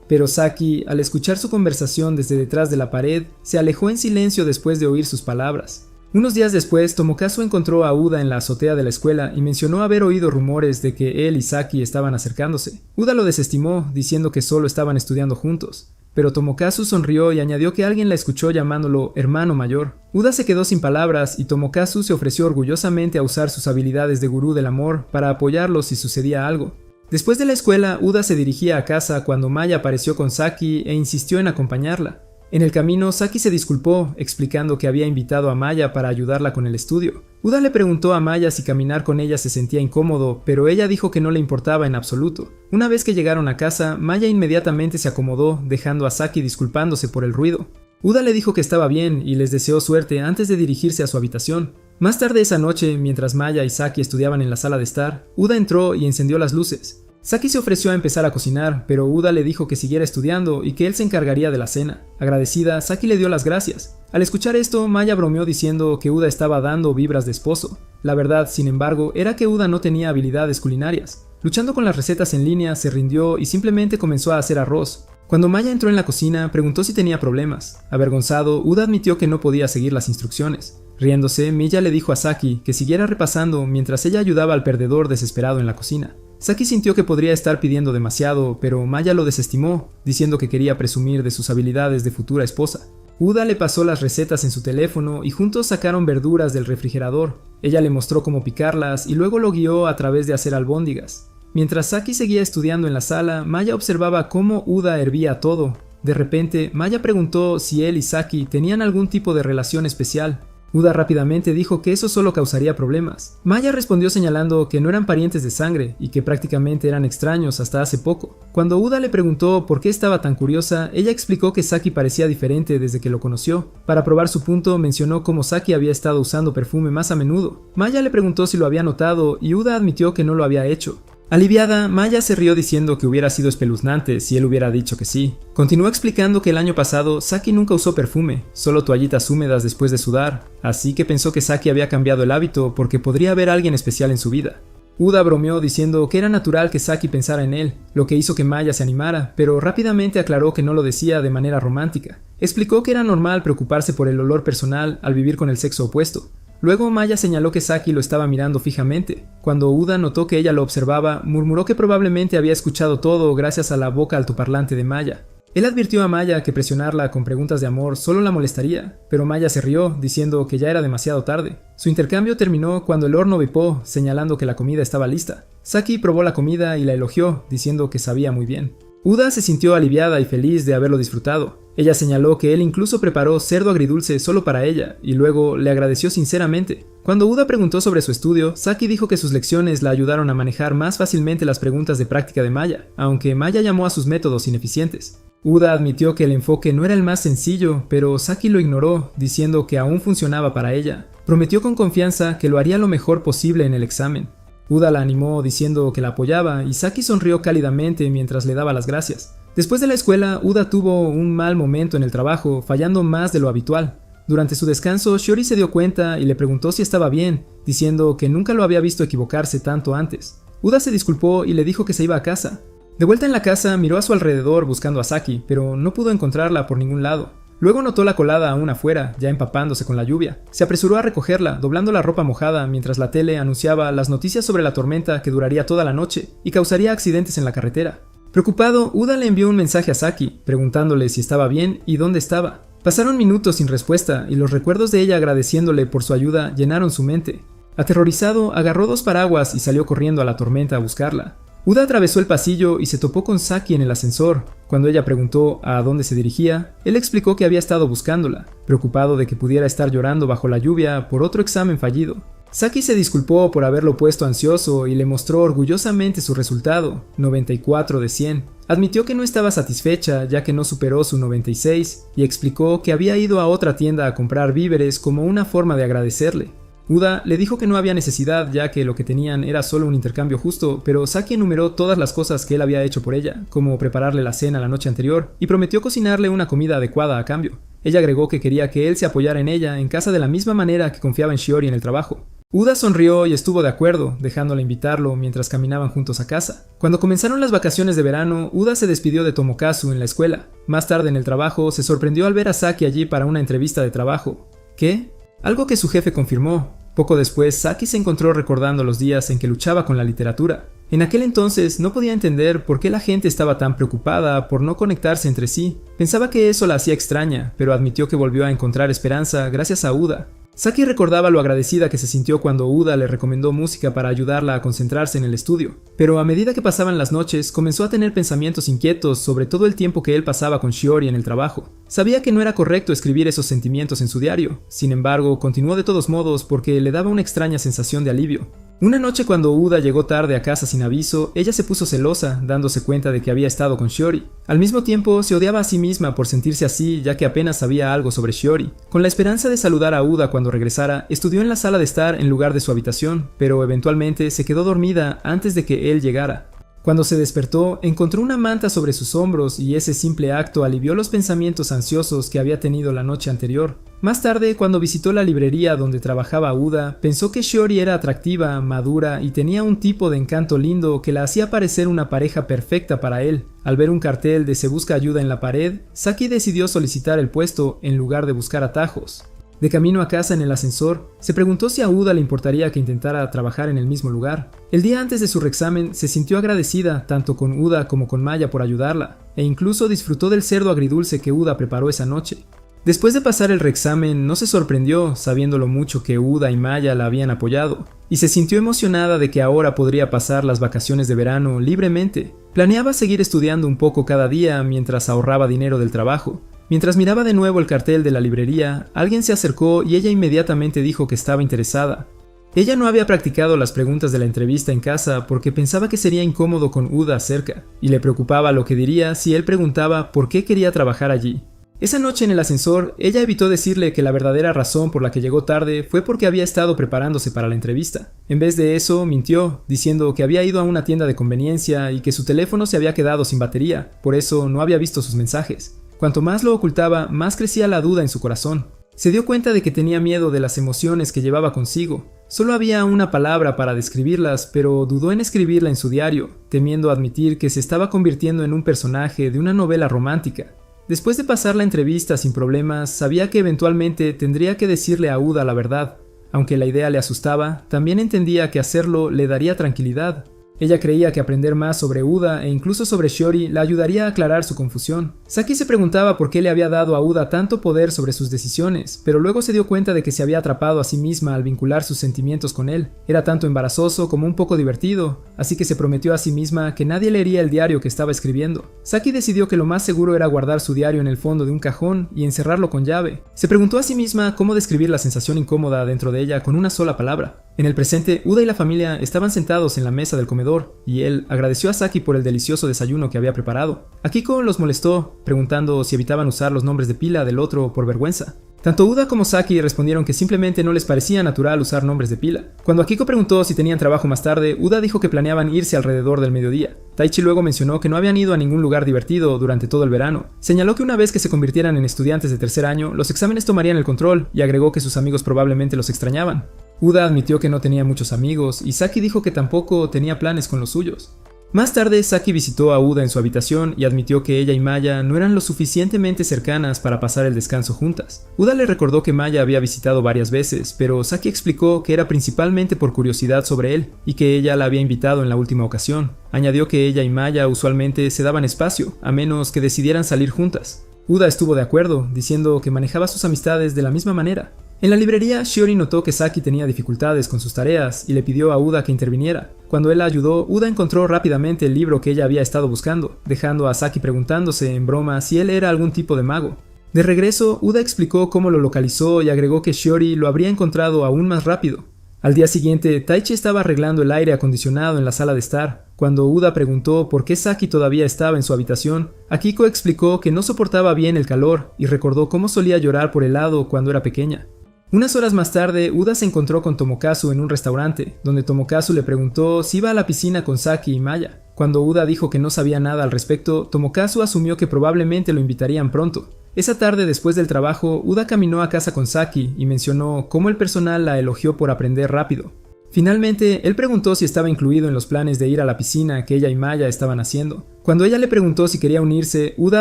pero Saki, al escuchar su conversación desde detrás de la pared, se alejó en silencio después de oír sus palabras. Unos días después, Tomokazu encontró a Uda en la azotea de la escuela y mencionó haber oído rumores de que él y Saki estaban acercándose. Uda lo desestimó, diciendo que solo estaban estudiando juntos. Pero Tomokazu sonrió y añadió que alguien la escuchó llamándolo hermano mayor. Uda se quedó sin palabras y Tomokazu se ofreció orgullosamente a usar sus habilidades de gurú del amor para apoyarlo si sucedía algo. Después de la escuela, Uda se dirigía a casa cuando Maya apareció con Saki e insistió en acompañarla. En el camino, Saki se disculpó, explicando que había invitado a Maya para ayudarla con el estudio. Uda le preguntó a Maya si caminar con ella se sentía incómodo, pero ella dijo que no le importaba en absoluto. Una vez que llegaron a casa, Maya inmediatamente se acomodó, dejando a Saki disculpándose por el ruido. Uda le dijo que estaba bien y les deseó suerte antes de dirigirse a su habitación. Más tarde esa noche, mientras Maya y Saki estudiaban en la sala de estar, Uda entró y encendió las luces. Saki se ofreció a empezar a cocinar, pero Uda le dijo que siguiera estudiando y que él se encargaría de la cena. Agradecida, Saki le dio las gracias. Al escuchar esto, Maya bromeó diciendo que Uda estaba dando vibras de esposo. La verdad, sin embargo, era que Uda no tenía habilidades culinarias. Luchando con las recetas en línea, se rindió y simplemente comenzó a hacer arroz. Cuando Maya entró en la cocina, preguntó si tenía problemas. Avergonzado, Uda admitió que no podía seguir las instrucciones. Riéndose, Maya le dijo a Saki que siguiera repasando mientras ella ayudaba al perdedor desesperado en la cocina. Saki sintió que podría estar pidiendo demasiado, pero Maya lo desestimó, diciendo que quería presumir de sus habilidades de futura esposa. Uda le pasó las recetas en su teléfono y juntos sacaron verduras del refrigerador. Ella le mostró cómo picarlas y luego lo guió a través de hacer albóndigas. Mientras Saki seguía estudiando en la sala, Maya observaba cómo Uda hervía todo. De repente, Maya preguntó si él y Saki tenían algún tipo de relación especial. Uda rápidamente dijo que eso solo causaría problemas. Maya respondió señalando que no eran parientes de sangre y que prácticamente eran extraños hasta hace poco. Cuando Uda le preguntó por qué estaba tan curiosa, ella explicó que Saki parecía diferente desde que lo conoció. Para probar su punto, mencionó cómo Saki había estado usando perfume más a menudo. Maya le preguntó si lo había notado y Uda admitió que no lo había hecho. Aliviada, Maya se rió diciendo que hubiera sido espeluznante si él hubiera dicho que sí. Continuó explicando que el año pasado Saki nunca usó perfume, solo toallitas húmedas después de sudar, así que pensó que Saki había cambiado el hábito porque podría haber alguien especial en su vida. Uda bromeó diciendo que era natural que Saki pensara en él, lo que hizo que Maya se animara, pero rápidamente aclaró que no lo decía de manera romántica. Explicó que era normal preocuparse por el olor personal al vivir con el sexo opuesto. Luego Maya señaló que Saki lo estaba mirando fijamente. Cuando Uda notó que ella lo observaba, murmuró que probablemente había escuchado todo gracias a la boca altoparlante de Maya. Él advirtió a Maya que presionarla con preguntas de amor solo la molestaría, pero Maya se rió, diciendo que ya era demasiado tarde. Su intercambio terminó cuando el horno vipó, señalando que la comida estaba lista. Saki probó la comida y la elogió, diciendo que sabía muy bien. Uda se sintió aliviada y feliz de haberlo disfrutado. Ella señaló que él incluso preparó cerdo agridulce solo para ella, y luego le agradeció sinceramente. Cuando Uda preguntó sobre su estudio, Saki dijo que sus lecciones la ayudaron a manejar más fácilmente las preguntas de práctica de Maya, aunque Maya llamó a sus métodos ineficientes. Uda admitió que el enfoque no era el más sencillo, pero Saki lo ignoró, diciendo que aún funcionaba para ella. Prometió con confianza que lo haría lo mejor posible en el examen. Uda la animó diciendo que la apoyaba y Saki sonrió cálidamente mientras le daba las gracias. Después de la escuela, Uda tuvo un mal momento en el trabajo, fallando más de lo habitual. Durante su descanso, Shiori se dio cuenta y le preguntó si estaba bien, diciendo que nunca lo había visto equivocarse tanto antes. Uda se disculpó y le dijo que se iba a casa. De vuelta en la casa, miró a su alrededor buscando a Saki, pero no pudo encontrarla por ningún lado. Luego notó la colada aún afuera, ya empapándose con la lluvia. Se apresuró a recogerla, doblando la ropa mojada mientras la tele anunciaba las noticias sobre la tormenta que duraría toda la noche y causaría accidentes en la carretera. Preocupado, Uda le envió un mensaje a Saki, preguntándole si estaba bien y dónde estaba. Pasaron minutos sin respuesta y los recuerdos de ella agradeciéndole por su ayuda llenaron su mente. Aterrorizado, agarró 2 paraguas y salió corriendo a la tormenta a buscarla. Uda atravesó el pasillo y se topó con Saki en el ascensor. Cuando ella preguntó a dónde se dirigía, él explicó que había estado buscándola, preocupado de que pudiera estar llorando bajo la lluvia por otro examen fallido. Saki se disculpó por haberlo puesto ansioso y le mostró orgullosamente su resultado, 94 de 100. Admitió que no estaba satisfecha ya que no superó su 96 y explicó que había ido a otra tienda a comprar víveres como una forma de agradecerle. Uda le dijo que no había necesidad, ya que lo que tenían era solo un intercambio justo, pero Saki enumeró todas las cosas que él había hecho por ella, como prepararle la cena la noche anterior, y prometió cocinarle una comida adecuada a cambio. Ella agregó que quería que él se apoyara en ella en casa de la misma manera que confiaba en Shiori en el trabajo. Uda sonrió y estuvo de acuerdo, dejándola invitarlo mientras caminaban juntos a casa. Cuando comenzaron las vacaciones de verano, Uda se despidió de Tomokazu en la escuela. Más tarde en el trabajo, se sorprendió al ver a Saki allí para una entrevista de trabajo. ¿Qué? Algo que su jefe confirmó. Poco después, Saki se encontró recordando los días en que luchaba con la literatura. En aquel entonces no podía entender por qué la gente estaba tan preocupada por no conectarse entre sí. Pensaba que eso la hacía extraña, pero admitió que volvió a encontrar esperanza gracias a Uda. Saki recordaba lo agradecida que se sintió cuando Uda le recomendó música para ayudarla a concentrarse en el estudio, pero a medida que pasaban las noches comenzó a tener pensamientos inquietos sobre todo el tiempo que él pasaba con Shiori en el trabajo. Sabía que no era correcto escribir esos sentimientos en su diario, sin embargo continuó de todos modos porque le daba una extraña sensación de alivio. Una noche cuando Uda llegó tarde a casa sin aviso, ella se puso celosa, dándose cuenta de que había estado con Shiori. Al mismo tiempo, se odiaba a sí misma por sentirse así, ya que apenas sabía algo sobre Shiori. Con la esperanza de saludar a Uda cuando regresara, estudió en la sala de estar en lugar de su habitación, pero eventualmente se quedó dormida antes de que él llegara. Cuando se despertó, encontró una manta sobre sus hombros y ese simple acto alivió los pensamientos ansiosos que había tenido la noche anterior. Más tarde, cuando visitó la librería donde trabajaba Uda, pensó que Shiori era atractiva, madura y tenía un tipo de encanto lindo que la hacía parecer una pareja perfecta para él. Al ver un cartel de "Se busca ayuda en la pared", Saki decidió solicitar el puesto en lugar de buscar atajos. De camino a casa en el ascensor, se preguntó si a Uda le importaría que intentara trabajar en el mismo lugar. El día antes de su reexamen, se sintió agradecida tanto con Uda como con Maya por ayudarla, e incluso disfrutó del cerdo agridulce que Uda preparó esa noche. Después de pasar el reexamen, no se sorprendió sabiendo lo mucho que Uda y Maya la habían apoyado, y se sintió emocionada de que ahora podría pasar las vacaciones de verano libremente. Planeaba seguir estudiando un poco cada día mientras ahorraba dinero del trabajo. Mientras miraba de nuevo el cartel de la librería, alguien se acercó y ella inmediatamente dijo que estaba interesada. Ella no había practicado las preguntas de la entrevista en casa porque pensaba que sería incómodo con Uda cerca, y le preocupaba lo que diría si él preguntaba por qué quería trabajar allí. Esa noche en el ascensor, ella evitó decirle que la verdadera razón por la que llegó tarde fue porque había estado preparándose para la entrevista. En vez de eso, mintió, diciendo que había ido a una tienda de conveniencia y que su teléfono se había quedado sin batería, por eso no había visto sus mensajes. Cuanto más lo ocultaba, más crecía la duda en su corazón. Se dio cuenta de que tenía miedo de las emociones que llevaba consigo. Solo había una palabra para describirlas, pero dudó en escribirla en su diario, temiendo admitir que se estaba convirtiendo en un personaje de una novela romántica. Después de pasar la entrevista sin problemas, sabía que eventualmente tendría que decirle a Uda la verdad. Aunque la idea le asustaba, también entendía que hacerlo le daría tranquilidad. Ella creía que aprender más sobre Uda e incluso sobre Shiori la ayudaría a aclarar su confusión. Saki se preguntaba por qué le había dado a Uda tanto poder sobre sus decisiones, pero luego se dio cuenta de que se había atrapado a sí misma al vincular sus sentimientos con él. Era tanto embarazoso como un poco divertido, así que se prometió a sí misma que nadie leería el diario que estaba escribiendo. Saki decidió que lo más seguro era guardar su diario en el fondo de un cajón y encerrarlo con llave. Se preguntó a sí misma cómo describir la sensación incómoda dentro de ella con una sola palabra. En el presente, Uda y la familia estaban sentados en la mesa del comedor, y él agradeció a Saki por el delicioso desayuno que había preparado. Akiko los molestó, preguntando si evitaban usar los nombres de pila del otro por vergüenza. Tanto Uda como Saki respondieron que simplemente no les parecía natural usar nombres de pila. Cuando Akiko preguntó si tenían trabajo más tarde, Uda dijo que planeaban irse alrededor del mediodía. Taichi luego mencionó que no habían ido a ningún lugar divertido durante todo el verano. Señaló que una vez que se convirtieran en estudiantes de tercer año, los exámenes tomarían el control, y agregó que sus amigos probablemente los extrañaban. Uda admitió que no tenía muchos amigos, y Saki dijo que tampoco tenía planes con los suyos. Más tarde, Saki visitó a Uda en su habitación y admitió que ella y Maya no eran lo suficientemente cercanas para pasar el descanso juntas. Uda le recordó que Maya había visitado varias veces, pero Saki explicó que era principalmente por curiosidad sobre él, y que ella la había invitado en la última ocasión. Añadió que ella y Maya usualmente se daban espacio, a menos que decidieran salir juntas. Uda estuvo de acuerdo, diciendo que manejaba sus amistades de la misma manera. En la librería, Shiori notó que Saki tenía dificultades con sus tareas y le pidió a Uda que interviniera. Cuando él la ayudó, Uda encontró rápidamente el libro que ella había estado buscando, dejando a Saki preguntándose en broma si él era algún tipo de mago. De regreso, Uda explicó cómo lo localizó y agregó que Shiori lo habría encontrado aún más rápido. Al día siguiente, Taichi estaba arreglando el aire acondicionado en la sala de estar. Cuando Uda preguntó por qué Saki todavía estaba en su habitación, Akiko explicó que no soportaba bien el calor y recordó cómo solía llorar por helado cuando era pequeña. Unas horas más tarde, Uda se encontró con Tomokazu en un restaurante, donde Tomokazu le preguntó si iba a la piscina con Saki y Maya. Cuando Uda dijo que no sabía nada al respecto, Tomokazu asumió que probablemente lo invitarían pronto. Esa tarde, después del trabajo, Uda caminó a casa con Saki y mencionó cómo el personal la elogió por aprender rápido. Finalmente, él preguntó si estaba incluido en los planes de ir a la piscina que ella y Maya estaban haciendo. Cuando ella le preguntó si quería unirse, Uda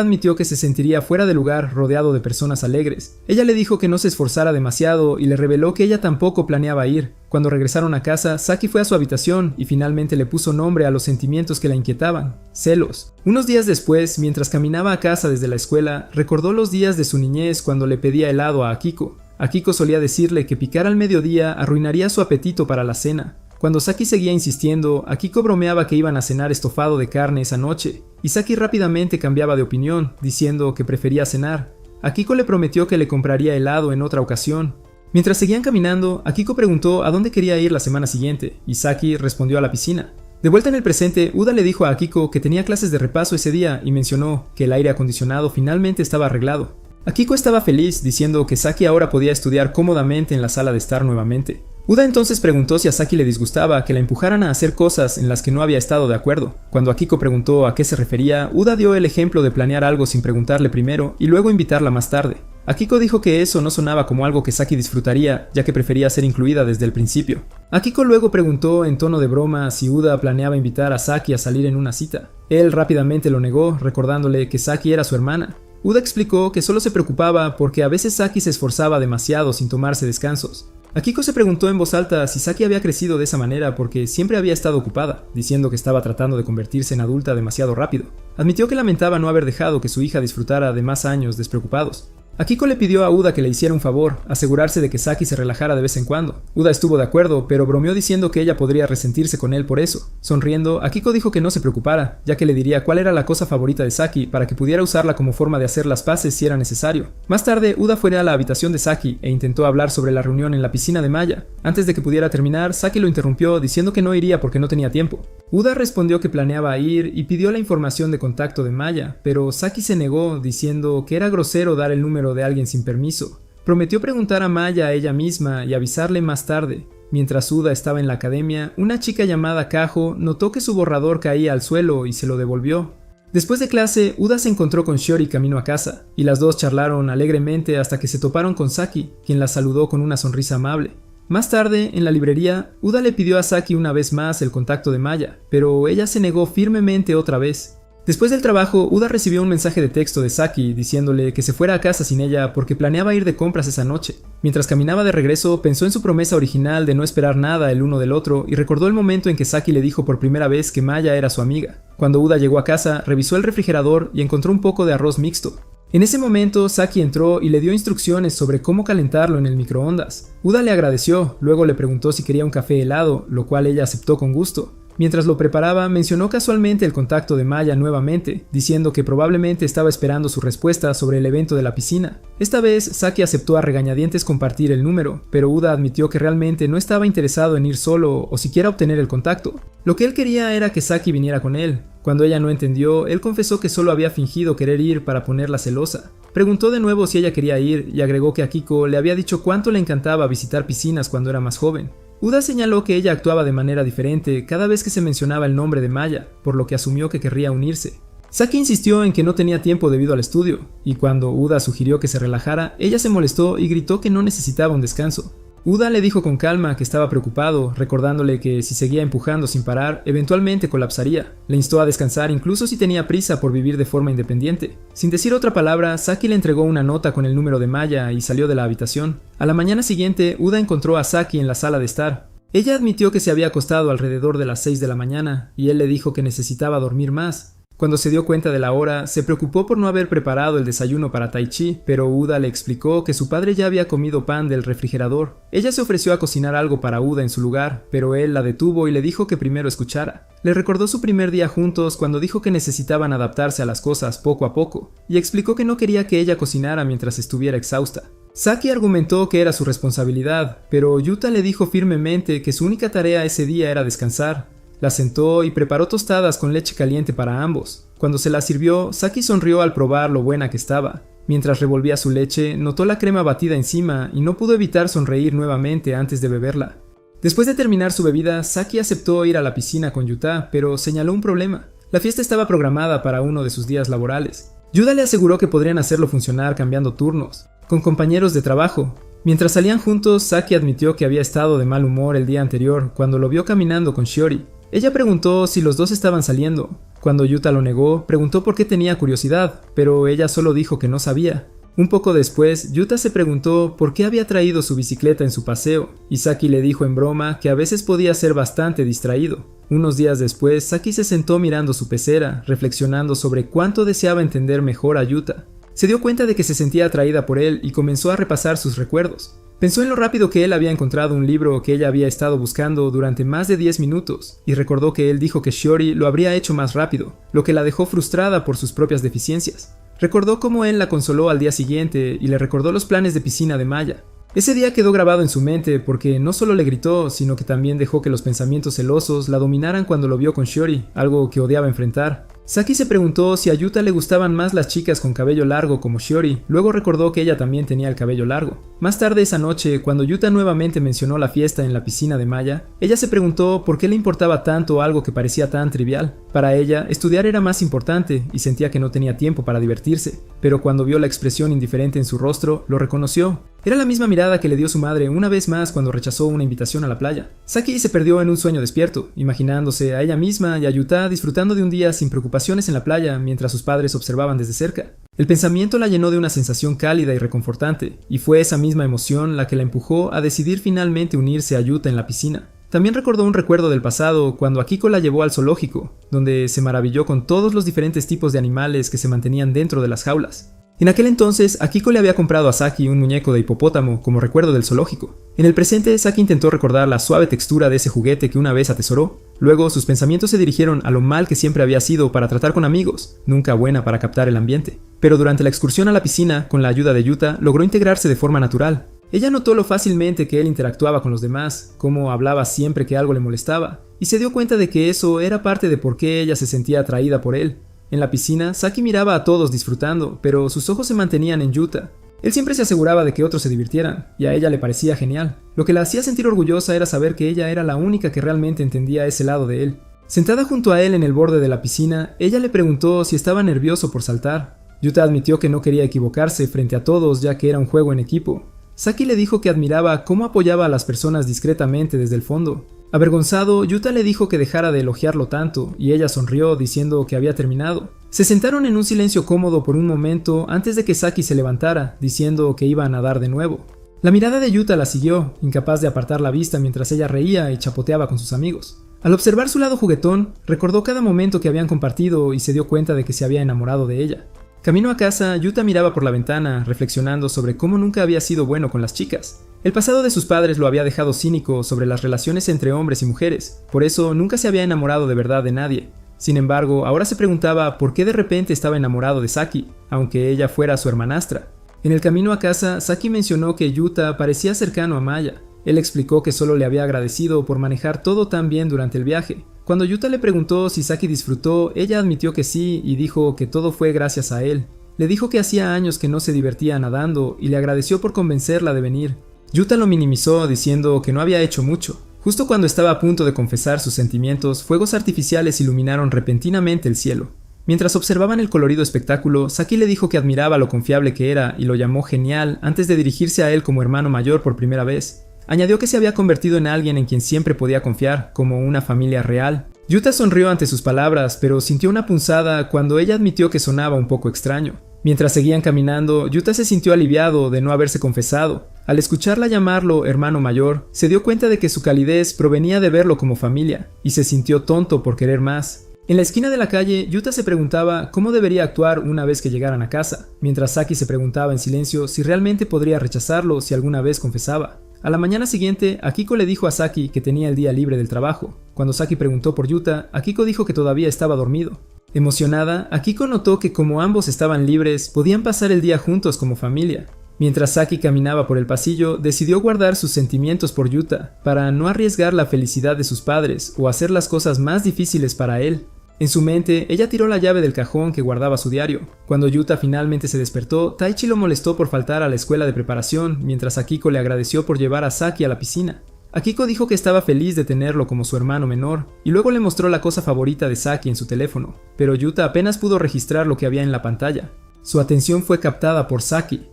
admitió que se sentiría fuera de lugar rodeado de personas alegres. Ella le dijo que no se esforzara demasiado y le reveló que ella tampoco planeaba ir. Cuando regresaron a casa, Saki fue a su habitación y finalmente le puso nombre a los sentimientos que la inquietaban: celos. Unos días después, mientras caminaba a casa desde la escuela, recordó los días de su niñez cuando le pedía helado a Akiko. Akiko solía decirle que picar al mediodía arruinaría su apetito para la cena. Cuando Saki seguía insistiendo, Akiko bromeaba que iban a cenar estofado de carne esa noche, y Saki rápidamente cambiaba de opinión, diciendo que prefería cenar. Akiko le prometió que le compraría helado en otra ocasión. Mientras seguían caminando, Akiko preguntó a dónde quería ir la semana siguiente, y Saki respondió a la piscina. De vuelta en el presente, Uda le dijo a Akiko que tenía clases de repaso ese día y mencionó que el aire acondicionado finalmente estaba arreglado. Akiko estaba feliz, diciendo que Saki ahora podía estudiar cómodamente en la sala de estar nuevamente. Uda entonces preguntó si a Saki le disgustaba que la empujaran a hacer cosas en las que no había estado de acuerdo. Cuando Akiko preguntó a qué se refería, Uda dio el ejemplo de planear algo sin preguntarle primero y luego invitarla más tarde. Akiko dijo que eso no sonaba como algo que Saki disfrutaría, ya que prefería ser incluida desde el principio. Akiko luego preguntó en tono de broma si Uda planeaba invitar a Saki a salir en una cita. Él rápidamente lo negó, recordándole que Saki era su hermana. Uda explicó que solo se preocupaba porque a veces Saki se esforzaba demasiado sin tomarse descansos. Akiko se preguntó en voz alta si Saki había crecido de esa manera porque siempre había estado ocupada, diciendo que estaba tratando de convertirse en adulta demasiado rápido. Admitió que lamentaba no haber dejado que su hija disfrutara de más años despreocupados. Akiko le pidió a Uda que le hiciera un favor, asegurarse de que Saki se relajara de vez en cuando. Uda estuvo de acuerdo, pero bromeó diciendo que ella podría resentirse con él por eso. Sonriendo, Akiko dijo que no se preocupara, ya que le diría cuál era la cosa favorita de Saki para que pudiera usarla como forma de hacer las paces si era necesario. Más tarde, Uda fue a la habitación de Saki e intentó hablar sobre la reunión en la piscina de Maya. Antes de que pudiera terminar, Saki lo interrumpió diciendo que no iría porque no tenía tiempo. Uda respondió que planeaba ir y pidió la información de contacto de Maya, pero Saki se negó diciendo que era grosero dar el número de alguien sin permiso. Prometió preguntar a Maya a ella misma y avisarle más tarde. Mientras Uda estaba en la academia, una chica llamada Kajo notó que su borrador caía al suelo y se lo devolvió. Después de clase, Uda se encontró con Shiori camino a casa, y las dos charlaron alegremente hasta que se toparon con Saki, quien la saludó con una sonrisa amable. Más tarde, en la librería, Uda le pidió a Saki una vez más el contacto de Maya, pero ella se negó firmemente otra vez. Después del trabajo, Uda recibió un mensaje de texto de Saki diciéndole que se fuera a casa sin ella porque planeaba ir de compras esa noche. Mientras caminaba de regreso, pensó en su promesa original de no esperar nada el uno del otro y recordó el momento en que Saki le dijo por primera vez que Maya era su amiga. Cuando Uda llegó a casa, revisó el refrigerador y encontró un poco de arroz mixto. En ese momento, Saki entró y le dio instrucciones sobre cómo calentarlo en el microondas. Uda le agradeció, luego le preguntó si quería un café helado, lo cual ella aceptó con gusto. Mientras lo preparaba, mencionó casualmente el contacto de Maya nuevamente, diciendo que probablemente estaba esperando su respuesta sobre el evento de la piscina. Esta vez, Saki aceptó a regañadientes compartir el número, pero Uda admitió que realmente no estaba interesado en ir solo o siquiera obtener el contacto. Lo que él quería era que Saki viniera con él. Cuando ella no entendió, él confesó que solo había fingido querer ir para ponerla celosa. Preguntó de nuevo si ella quería ir y agregó que Akiko le había dicho cuánto le encantaba visitar piscinas cuando era más joven. Uda señaló que ella actuaba de manera diferente cada vez que se mencionaba el nombre de Maya, por lo que asumió que querría unirse. Saki insistió en que no tenía tiempo debido al estudio, y cuando Uda sugirió que se relajara, ella se molestó y gritó que no necesitaba un descanso. Uda le dijo con calma que estaba preocupado, recordándole que si seguía empujando sin parar, eventualmente colapsaría. Le instó a descansar incluso si tenía prisa por vivir de forma independiente. Sin decir otra palabra, Saki le entregó una nota con el número de Maya y salió de la habitación. A la mañana siguiente, Uda encontró a Saki en la sala de estar. Ella admitió que se había acostado alrededor de las 6 de la mañana, y él le dijo que necesitaba dormir más. Cuando se dio cuenta de la hora, se preocupó por no haber preparado el desayuno para Taichi, pero Uda le explicó que su padre ya había comido pan del refrigerador. Ella se ofreció a cocinar algo para Uda en su lugar, pero él la detuvo y le dijo que primero escuchara. Le recordó su primer día juntos cuando dijo que necesitaban adaptarse a las cosas poco a poco, y explicó que no quería que ella cocinara mientras estuviera exhausta. Saki argumentó que era su responsabilidad, pero Yuta le dijo firmemente que su única tarea ese día era descansar. La sentó y preparó tostadas con leche caliente para ambos. Cuando se las sirvió, Saki sonrió al probar lo buena que estaba. Mientras revolvía su leche, notó la crema batida encima y no pudo evitar sonreír nuevamente antes de beberla. Después de terminar su bebida, Saki aceptó ir a la piscina con Yuta, pero señaló un problema. La fiesta estaba programada para uno de sus días laborales. Yuta le aseguró que podrían hacerlo funcionar cambiando turnos, con compañeros de trabajo. Mientras salían juntos, Saki admitió que había estado de mal humor el día anterior cuando lo vio caminando con Shiori. Ella preguntó si los dos estaban saliendo. Cuando Yuta lo negó, preguntó por qué tenía curiosidad, pero ella solo dijo que no sabía. Un poco después, Yuta se preguntó por qué había traído su bicicleta en su paseo, y Saki le dijo en broma que a veces podía ser bastante distraído. Unos días después, Saki se sentó mirando su pecera, reflexionando sobre cuánto deseaba entender mejor a Yuta. Se dio cuenta de que se sentía atraída por él y comenzó a repasar sus recuerdos. Pensó en lo rápido que él había encontrado un libro que ella había estado buscando durante más de 10 minutos, y recordó que él dijo que Shiori lo habría hecho más rápido, lo que la dejó frustrada por sus propias deficiencias. Recordó cómo él la consoló al día siguiente y le recordó los planes de piscina de Maya. Ese día quedó grabado en su mente porque no solo le gritó, sino que también dejó que los pensamientos celosos la dominaran cuando lo vio con Shiori, algo que odiaba enfrentar. Saki se preguntó si a Yuta le gustaban más las chicas con cabello largo como Shiori, luego recordó que ella también tenía el cabello largo. Más tarde esa noche, cuando Yuta nuevamente mencionó la fiesta en la piscina de Maya, ella se preguntó por qué le importaba tanto algo que parecía tan trivial. Para ella, estudiar era más importante y sentía que no tenía tiempo para divertirse, pero cuando vio la expresión indiferente en su rostro, lo reconoció. Era la misma mirada que le dio su madre una vez más cuando rechazó una invitación a la playa. Saki se perdió en un sueño despierto, imaginándose a ella misma y a Yuta disfrutando de un día sin preocupaciones en la playa mientras sus padres observaban desde cerca. El pensamiento la llenó de una sensación cálida y reconfortante, y fue esa misma emoción la que la empujó a decidir finalmente unirse a Yuta en la piscina. También recordó un recuerdo del pasado cuando Akiko la llevó al zoológico, donde se maravilló con todos los diferentes tipos de animales que se mantenían dentro de las jaulas. En aquel entonces, Akiko le había comprado a Saki un muñeco de hipopótamo como recuerdo del zoológico. En el presente, Saki intentó recordar la suave textura de ese juguete que una vez atesoró. Luego, sus pensamientos se dirigieron a lo mal que siempre había sido para tratar con amigos, nunca buena para captar el ambiente. Pero durante la excursión a la piscina, con la ayuda de Yuta, logró integrarse de forma natural. Ella notó lo fácilmente que él interactuaba con los demás, cómo hablaba siempre que algo le molestaba, y se dio cuenta de que eso era parte de por qué ella se sentía atraída por él. En la piscina, Saki miraba a todos disfrutando, pero sus ojos se mantenían en Yuta. Él siempre se aseguraba de que otros se divirtieran, y a ella le parecía genial. Lo que la hacía sentir orgullosa era saber que ella era la única que realmente entendía ese lado de él. Sentada junto a él en el borde de la piscina, ella le preguntó si estaba nervioso por saltar. Yuta admitió que no quería equivocarse frente a todos ya que era un juego en equipo. Saki le dijo que admiraba cómo apoyaba a las personas discretamente desde el fondo. Avergonzado, Yuta le dijo que dejara de elogiarlo tanto, y ella sonrió diciendo que había terminado. Se sentaron en un silencio cómodo por un momento antes de que Saki se levantara, diciendo que iba a nadar de nuevo. La mirada de Yuta la siguió, incapaz de apartar la vista mientras ella reía y chapoteaba con sus amigos. Al observar su lado juguetón, recordó cada momento que habían compartido y se dio cuenta de que se había enamorado de ella. Camino a casa, Yuta miraba por la ventana, reflexionando sobre cómo nunca había sido bueno con las chicas. El pasado de sus padres lo había dejado cínico sobre las relaciones entre hombres y mujeres, por eso nunca se había enamorado de verdad de nadie. Sin embargo, ahora se preguntaba por qué de repente estaba enamorado de Saki, aunque ella fuera su hermanastra. En el camino a casa, Saki mencionó que Yuta parecía cercano a Maya. Él explicó que solo le había agradecido por manejar todo tan bien durante el viaje. Cuando Yuta le preguntó si Saki disfrutó, ella admitió que sí y dijo que todo fue gracias a él. Le dijo que hacía años que no se divertía nadando y le agradeció por convencerla de venir. Yuta lo minimizó diciendo que no había hecho mucho. Justo cuando estaba a punto de confesar sus sentimientos, fuegos artificiales iluminaron repentinamente el cielo. Mientras observaban el colorido espectáculo, Saki le dijo que admiraba lo confiable que era y lo llamó genial antes de dirigirse a él como hermano mayor por primera vez. Añadió que se había convertido en alguien en quien siempre podía confiar, como una familia real. Yuta sonrió ante sus palabras, pero sintió una punzada cuando ella admitió que sonaba un poco extraño. Mientras seguían caminando, Yuta se sintió aliviado de no haberse confesado. Al escucharla llamarlo hermano mayor, se dio cuenta de que su calidez provenía de verlo como familia, y se sintió tonto por querer más. En la esquina de la calle, Yuta se preguntaba cómo debería actuar una vez que llegaran a casa, mientras Saki se preguntaba en silencio si realmente podría rechazarlo si alguna vez confesaba. A la mañana siguiente, Akiko le dijo a Saki que tenía el día libre del trabajo. Cuando Saki preguntó por Yuta, Akiko dijo que todavía estaba dormido. Emocionada, Akiko notó que como ambos estaban libres, podían pasar el día juntos como familia. Mientras Saki caminaba por el pasillo, decidió guardar sus sentimientos por Yuta, para no arriesgar la felicidad de sus padres o hacer las cosas más difíciles para él. En su mente, ella tiró la llave del cajón que guardaba su diario. Cuando Yuta finalmente se despertó, Taichi lo molestó por faltar a la escuela de preparación, mientras Akiko le agradeció por llevar a Saki a la piscina. Akiko dijo que estaba feliz de tenerlo como su hermano menor, y luego le mostró la cosa favorita de Saki en su teléfono, pero Yuta apenas pudo registrar lo que había en la pantalla. Su atención fue captada por Saki,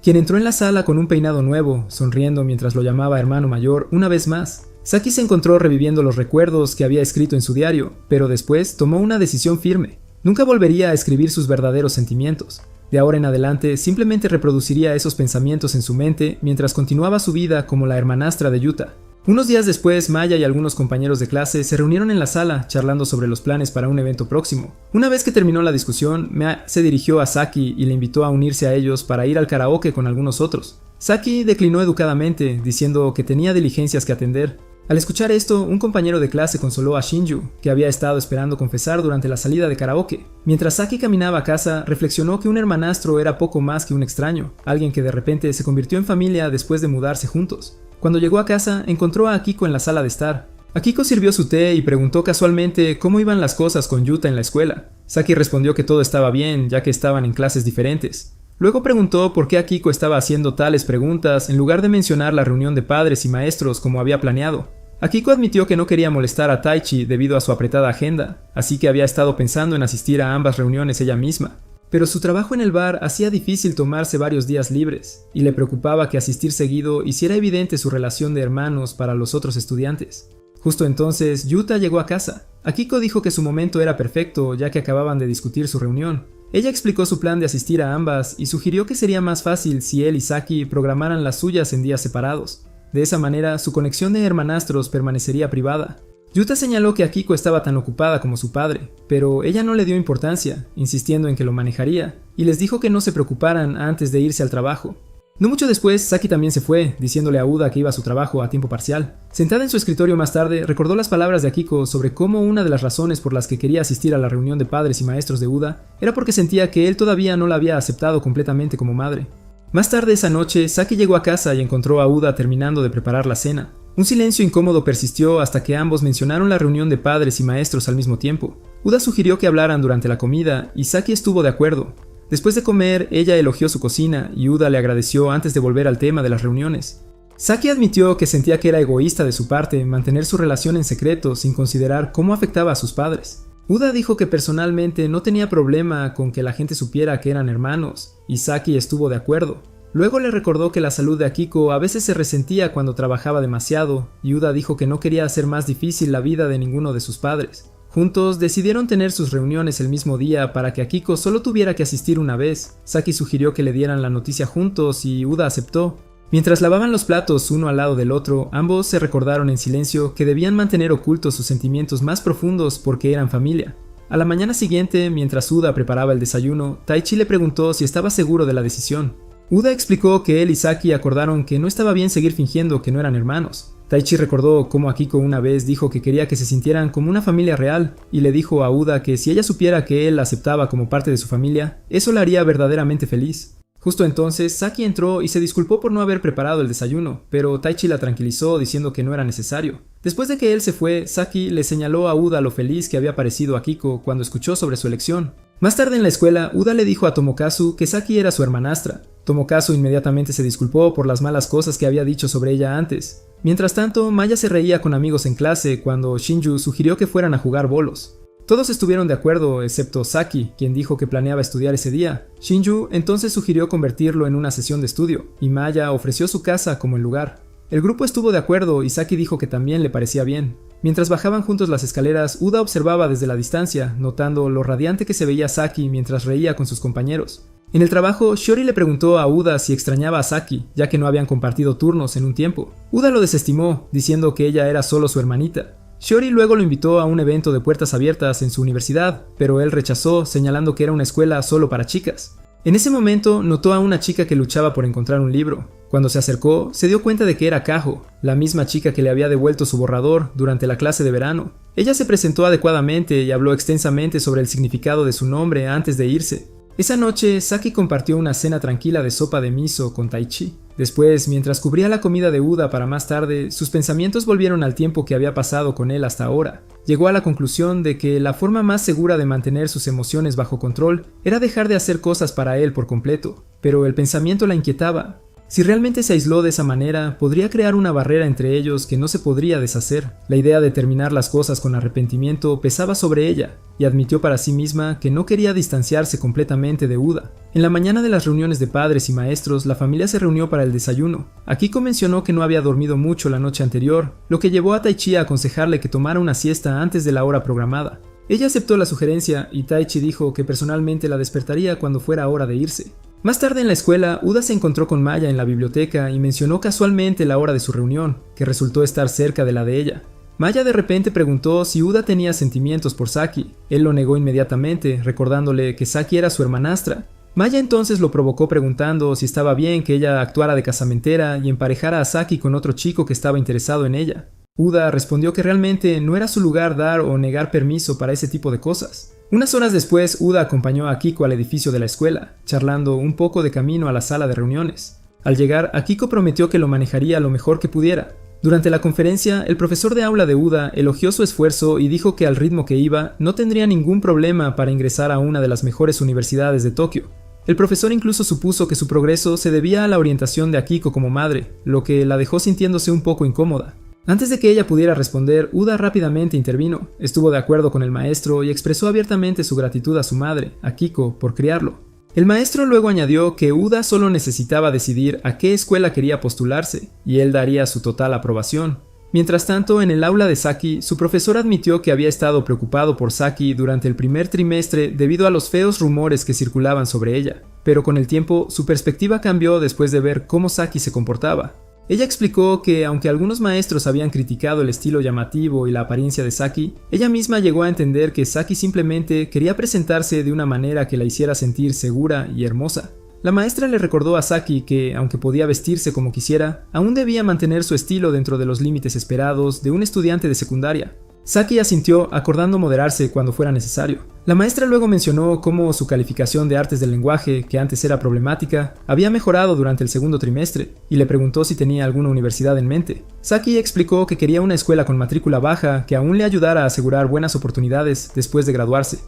quien entró en la sala con un peinado nuevo, sonriendo mientras lo llamaba hermano mayor una vez más. Saki se encontró reviviendo los recuerdos que había escrito en su diario, pero después tomó una decisión firme. Nunca volvería a escribir sus verdaderos sentimientos. De ahora en adelante, simplemente reproduciría esos pensamientos en su mente mientras continuaba su vida como la hermanastra de Yuta. Unos días después, Maya y algunos compañeros de clase se reunieron en la sala, charlando sobre los planes para un evento próximo. Una vez que terminó la discusión, Maya se dirigió a Saki y le invitó a unirse a ellos para ir al karaoke con algunos otros. Saki declinó educadamente, diciendo que tenía diligencias que atender. Al escuchar esto, un compañero de clase consoló a Shinju, que había estado esperando confesar durante la salida de karaoke. Mientras Saki caminaba a casa, reflexionó que un hermanastro era poco más que un extraño, alguien que de repente se convirtió en familia después de mudarse juntos. Cuando llegó a casa, encontró a Akiko en la sala de estar. Akiko sirvió su té y preguntó casualmente cómo iban las cosas con Yuta en la escuela. Saki respondió que todo estaba bien, ya que estaban en clases diferentes. Luego preguntó por qué Akiko estaba haciendo tales preguntas en lugar de mencionar la reunión de padres y maestros como había planeado. Akiko admitió que no quería molestar a Taichi debido a su apretada agenda, así que había estado pensando en asistir a ambas reuniones ella misma. Pero su trabajo en el bar hacía difícil tomarse varios días libres, y le preocupaba que asistir seguido hiciera evidente su relación de hermanos para los otros estudiantes. Justo entonces, Yuta llegó a casa. Akiko dijo que su momento era perfecto ya que acababan de discutir su reunión. Ella explicó su plan de asistir a ambas y sugirió que sería más fácil si él y Saki programaran las suyas en días separados. De esa manera, su conexión de hermanastros permanecería privada. Yuta señaló que Akiko estaba tan ocupada como su padre, pero ella no le dio importancia, insistiendo en que lo manejaría, y les dijo que no se preocuparan antes de irse al trabajo. No mucho después, Saki también se fue, diciéndole a Uda que iba a su trabajo a tiempo parcial. Sentada en su escritorio más tarde, recordó las palabras de Akiko sobre cómo una de las razones por las que quería asistir a la reunión de padres y maestros de Uda era porque sentía que él todavía no la había aceptado completamente como madre. Más tarde esa noche, Saki llegó a casa y encontró a Uda terminando de preparar la cena. Un silencio incómodo persistió hasta que ambos mencionaron la reunión de padres y maestros al mismo tiempo. Uda sugirió que hablaran durante la comida y Saki estuvo de acuerdo. Después de comer, ella elogió su cocina y Uda le agradeció antes de volver al tema de las reuniones. Saki admitió que sentía que era egoísta de su parte mantener su relación en secreto sin considerar cómo afectaba a sus padres. Uda dijo que personalmente no tenía problema con que la gente supiera que eran hermanos, y Saki estuvo de acuerdo. Luego le recordó que la salud de Akiko a veces se resentía cuando trabajaba demasiado, y Uda dijo que no quería hacer más difícil la vida de ninguno de sus padres. Juntos decidieron tener sus reuniones el mismo día para que Akiko solo tuviera que asistir una vez. Saki sugirió que le dieran la noticia juntos y Uda aceptó. Mientras lavaban los platos uno al lado del otro, ambos se recordaron en silencio que debían mantener ocultos sus sentimientos más profundos porque eran familia. A la mañana siguiente, mientras Uda preparaba el desayuno, Taichi le preguntó si estaba seguro de la decisión. Uda explicó que él y Saki acordaron que no estaba bien seguir fingiendo que no eran hermanos. Taichi recordó cómo Akiko una vez dijo que quería que se sintieran como una familia real, y le dijo a Uda que si ella supiera que él la aceptaba como parte de su familia, eso la haría verdaderamente feliz. Justo entonces, Saki entró y se disculpó por no haber preparado el desayuno, pero Taichi la tranquilizó diciendo que no era necesario. Después de que él se fue, Saki le señaló a Uda lo feliz que había parecido Akiko cuando escuchó sobre su elección. Más tarde en la escuela, Uda le dijo a Tomokazu que Saki era su hermanastra. Tomokazu inmediatamente se disculpó por las malas cosas que había dicho sobre ella antes. Mientras tanto, Maya se reía con amigos en clase cuando Shinju sugirió que fueran a jugar bolos. Todos estuvieron de acuerdo, excepto Saki, quien dijo que planeaba estudiar ese día. Shinju entonces sugirió convertirlo en una sesión de estudio, y Maya ofreció su casa como el lugar. El grupo estuvo de acuerdo y Saki dijo que también le parecía bien. Mientras bajaban juntos las escaleras, Uda observaba desde la distancia, notando lo radiante que se veía Saki mientras reía con sus compañeros. En el trabajo, Shiori le preguntó a Uda si extrañaba a Saki, ya que no habían compartido turnos en un tiempo. Uda lo desestimó, diciendo que ella era solo su hermanita. Shiori luego lo invitó a un evento de puertas abiertas en su universidad, pero él rechazó, señalando que era una escuela solo para chicas. En ese momento, notó a una chica que luchaba por encontrar un libro. Cuando se acercó, se dio cuenta de que era Kaho, la misma chica que le había devuelto su borrador durante la clase de verano. Ella se presentó adecuadamente y habló extensamente sobre el significado de su nombre antes de irse. Esa noche, Saki compartió una cena tranquila de sopa de miso con Taichi. Después, mientras cubría la comida de Uda para más tarde, sus pensamientos volvieron al tiempo que había pasado con él hasta ahora. Llegó a la conclusión de que la forma más segura de mantener sus emociones bajo control era dejar de hacer cosas para él por completo, pero el pensamiento la inquietaba. Si realmente se aisló de esa manera, podría crear una barrera entre ellos que no se podría deshacer. La idea de terminar las cosas con arrepentimiento pesaba sobre ella, y admitió para sí misma que no quería distanciarse completamente de Uda. En la mañana de las reuniones de padres y maestros, la familia se reunió para el desayuno. Akiko mencionó que no había dormido mucho la noche anterior, lo que llevó a Taichi a aconsejarle que tomara una siesta antes de la hora programada. Ella aceptó la sugerencia y Taichi dijo que personalmente la despertaría cuando fuera hora de irse. Más tarde en la escuela, Uda se encontró con Maya en la biblioteca y mencionó casualmente la hora de su reunión, que resultó estar cerca de la de ella. Maya de repente preguntó si Uda tenía sentimientos por Saki. Él lo negó inmediatamente, recordándole que Saki era su hermanastra. Maya entonces lo provocó preguntando si estaba bien que ella actuara de casamentera y emparejara a Saki con otro chico que estaba interesado en ella. Uda respondió que realmente no era su lugar dar o negar permiso para ese tipo de cosas. Unas horas después, Uda acompañó a Akiko al edificio de la escuela, charlando un poco de camino a la sala de reuniones. Al llegar, Akiko prometió que lo manejaría lo mejor que pudiera. Durante la conferencia, el profesor de aula de Uda elogió su esfuerzo y dijo que al ritmo que iba, no tendría ningún problema para ingresar a una de las mejores universidades de Tokio. El profesor incluso supuso que su progreso se debía a la orientación de Akiko como madre, lo que la dejó sintiéndose un poco incómoda. Antes de que ella pudiera responder, Uda rápidamente intervino, estuvo de acuerdo con el maestro y expresó abiertamente su gratitud a su madre, Akiko, por criarlo. El maestro luego añadió que Uda solo necesitaba decidir a qué escuela quería postularse, y él daría su total aprobación. Mientras tanto, en el aula de Saki, su profesor admitió que había estado preocupado por Saki durante el primer trimestre debido a los feos rumores que circulaban sobre ella, pero con el tiempo su perspectiva cambió después de ver cómo Saki se comportaba. Ella explicó que, aunque algunos maestros habían criticado el estilo llamativo y la apariencia de Saki, ella misma llegó a entender que Saki simplemente quería presentarse de una manera que la hiciera sentir segura y hermosa. La maestra le recordó a Saki que, aunque podía vestirse como quisiera, aún debía mantener su estilo dentro de los límites esperados de un estudiante de secundaria. Saki asintió, acordando moderarse cuando fuera necesario. La maestra luego mencionó cómo su calificación de artes del lenguaje, que antes era problemática, había mejorado durante el segundo trimestre, y le preguntó si tenía alguna universidad en mente. Saki explicó que quería una escuela con matrícula baja que aún le ayudara a asegurar buenas oportunidades después de graduarse.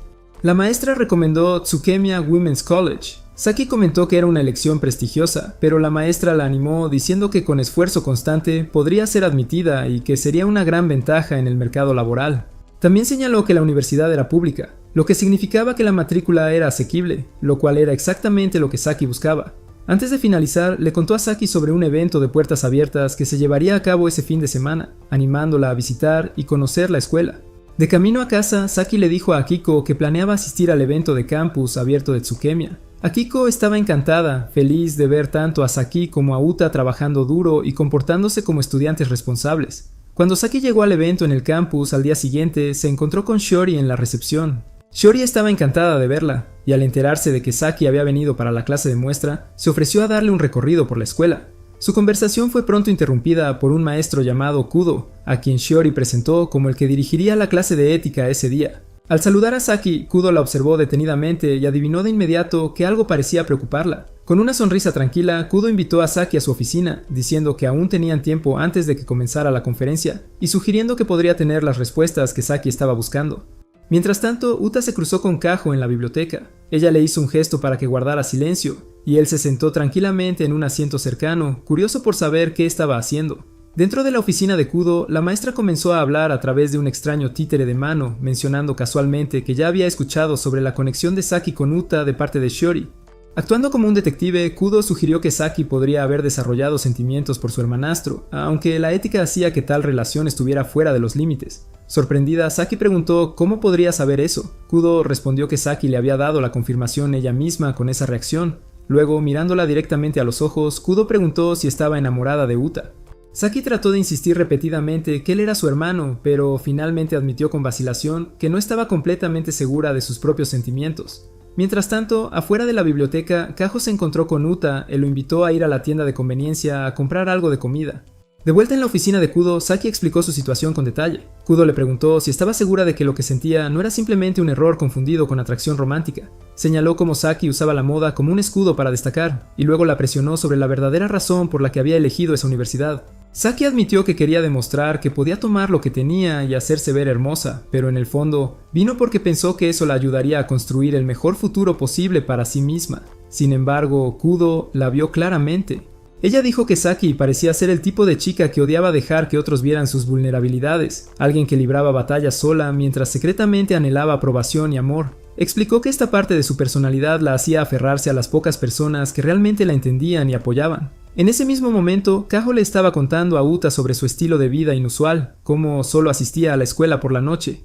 La maestra recomendó Tsukemiya Women's College. Saki comentó que era una elección prestigiosa, pero la maestra la animó diciendo que con esfuerzo constante podría ser admitida y que sería una gran ventaja en el mercado laboral. También señaló que la universidad era pública, lo que significaba que la matrícula era asequible, lo cual era exactamente lo que Saki buscaba. Antes de finalizar, le contó a Saki sobre un evento de puertas abiertas que se llevaría a cabo ese fin de semana, animándola a visitar y conocer la escuela. De camino a casa, Saki le dijo a Akiko que planeaba asistir al evento de campus abierto de Tsukemiya. Akiko estaba encantada, feliz de ver tanto a Saki como a Uta trabajando duro y comportándose como estudiantes responsables. Cuando Saki llegó al evento en el campus al día siguiente, se encontró con Shiori en la recepción. Shiori estaba encantada de verla, y al enterarse de que Saki había venido para la clase de muestra, se ofreció a darle un recorrido por la escuela. Su conversación fue pronto interrumpida por un maestro llamado Kudo, a quien Shiori presentó como el que dirigiría la clase de ética ese día. Al saludar a Saki, Kudo la observó detenidamente y adivinó de inmediato que algo parecía preocuparla. Con una sonrisa tranquila, Kudo invitó a Saki a su oficina, diciendo que aún tenían tiempo antes de que comenzara la conferencia, y sugiriendo que podría tener las respuestas que Saki estaba buscando. Mientras tanto, Uta se cruzó con Kajo en la biblioteca. Ella le hizo un gesto para que guardara silencio, y él se sentó tranquilamente en un asiento cercano, curioso por saber qué estaba haciendo. Dentro de la oficina de Kudo, la maestra comenzó a hablar a través de un extraño títere de mano, mencionando casualmente que ya había escuchado sobre la conexión de Saki con Uta de parte de Shiori. Actuando como un detective, Kudo sugirió que Saki podría haber desarrollado sentimientos por su hermanastro, aunque la ética hacía que tal relación estuviera fuera de los límites. Sorprendida, Saki preguntó cómo podría saber eso. Kudo respondió que Saki le había dado la confirmación ella misma con esa reacción. Luego, mirándola directamente a los ojos, Kudo preguntó si estaba enamorada de Uta. Saki trató de insistir repetidamente que él era su hermano, pero finalmente admitió con vacilación que no estaba completamente segura de sus propios sentimientos. Mientras tanto, afuera de la biblioteca, Kajo se encontró con Uta y lo invitó a ir a la tienda de conveniencia a comprar algo de comida. De vuelta en la oficina de Kudo, Saki explicó su situación con detalle. Kudo le preguntó si estaba segura de que lo que sentía no era simplemente un error confundido con atracción romántica. Señaló cómo Saki usaba la moda como un escudo para destacar, y luego la presionó sobre la verdadera razón por la que había elegido esa universidad. Saki admitió que quería demostrar que podía tomar lo que tenía y hacerse ver hermosa, pero en el fondo vino porque pensó que eso la ayudaría a construir el mejor futuro posible para sí misma. Sin embargo, Kudo la vio claramente. Ella dijo que Saki parecía ser el tipo de chica que odiaba dejar que otros vieran sus vulnerabilidades, alguien que libraba batallas sola mientras secretamente anhelaba aprobación y amor. Explicó que esta parte de su personalidad la hacía aferrarse a las pocas personas que realmente la entendían y apoyaban. En ese mismo momento, Kaho le estaba contando a Uta sobre su estilo de vida inusual, cómo solo asistía a la escuela por la noche.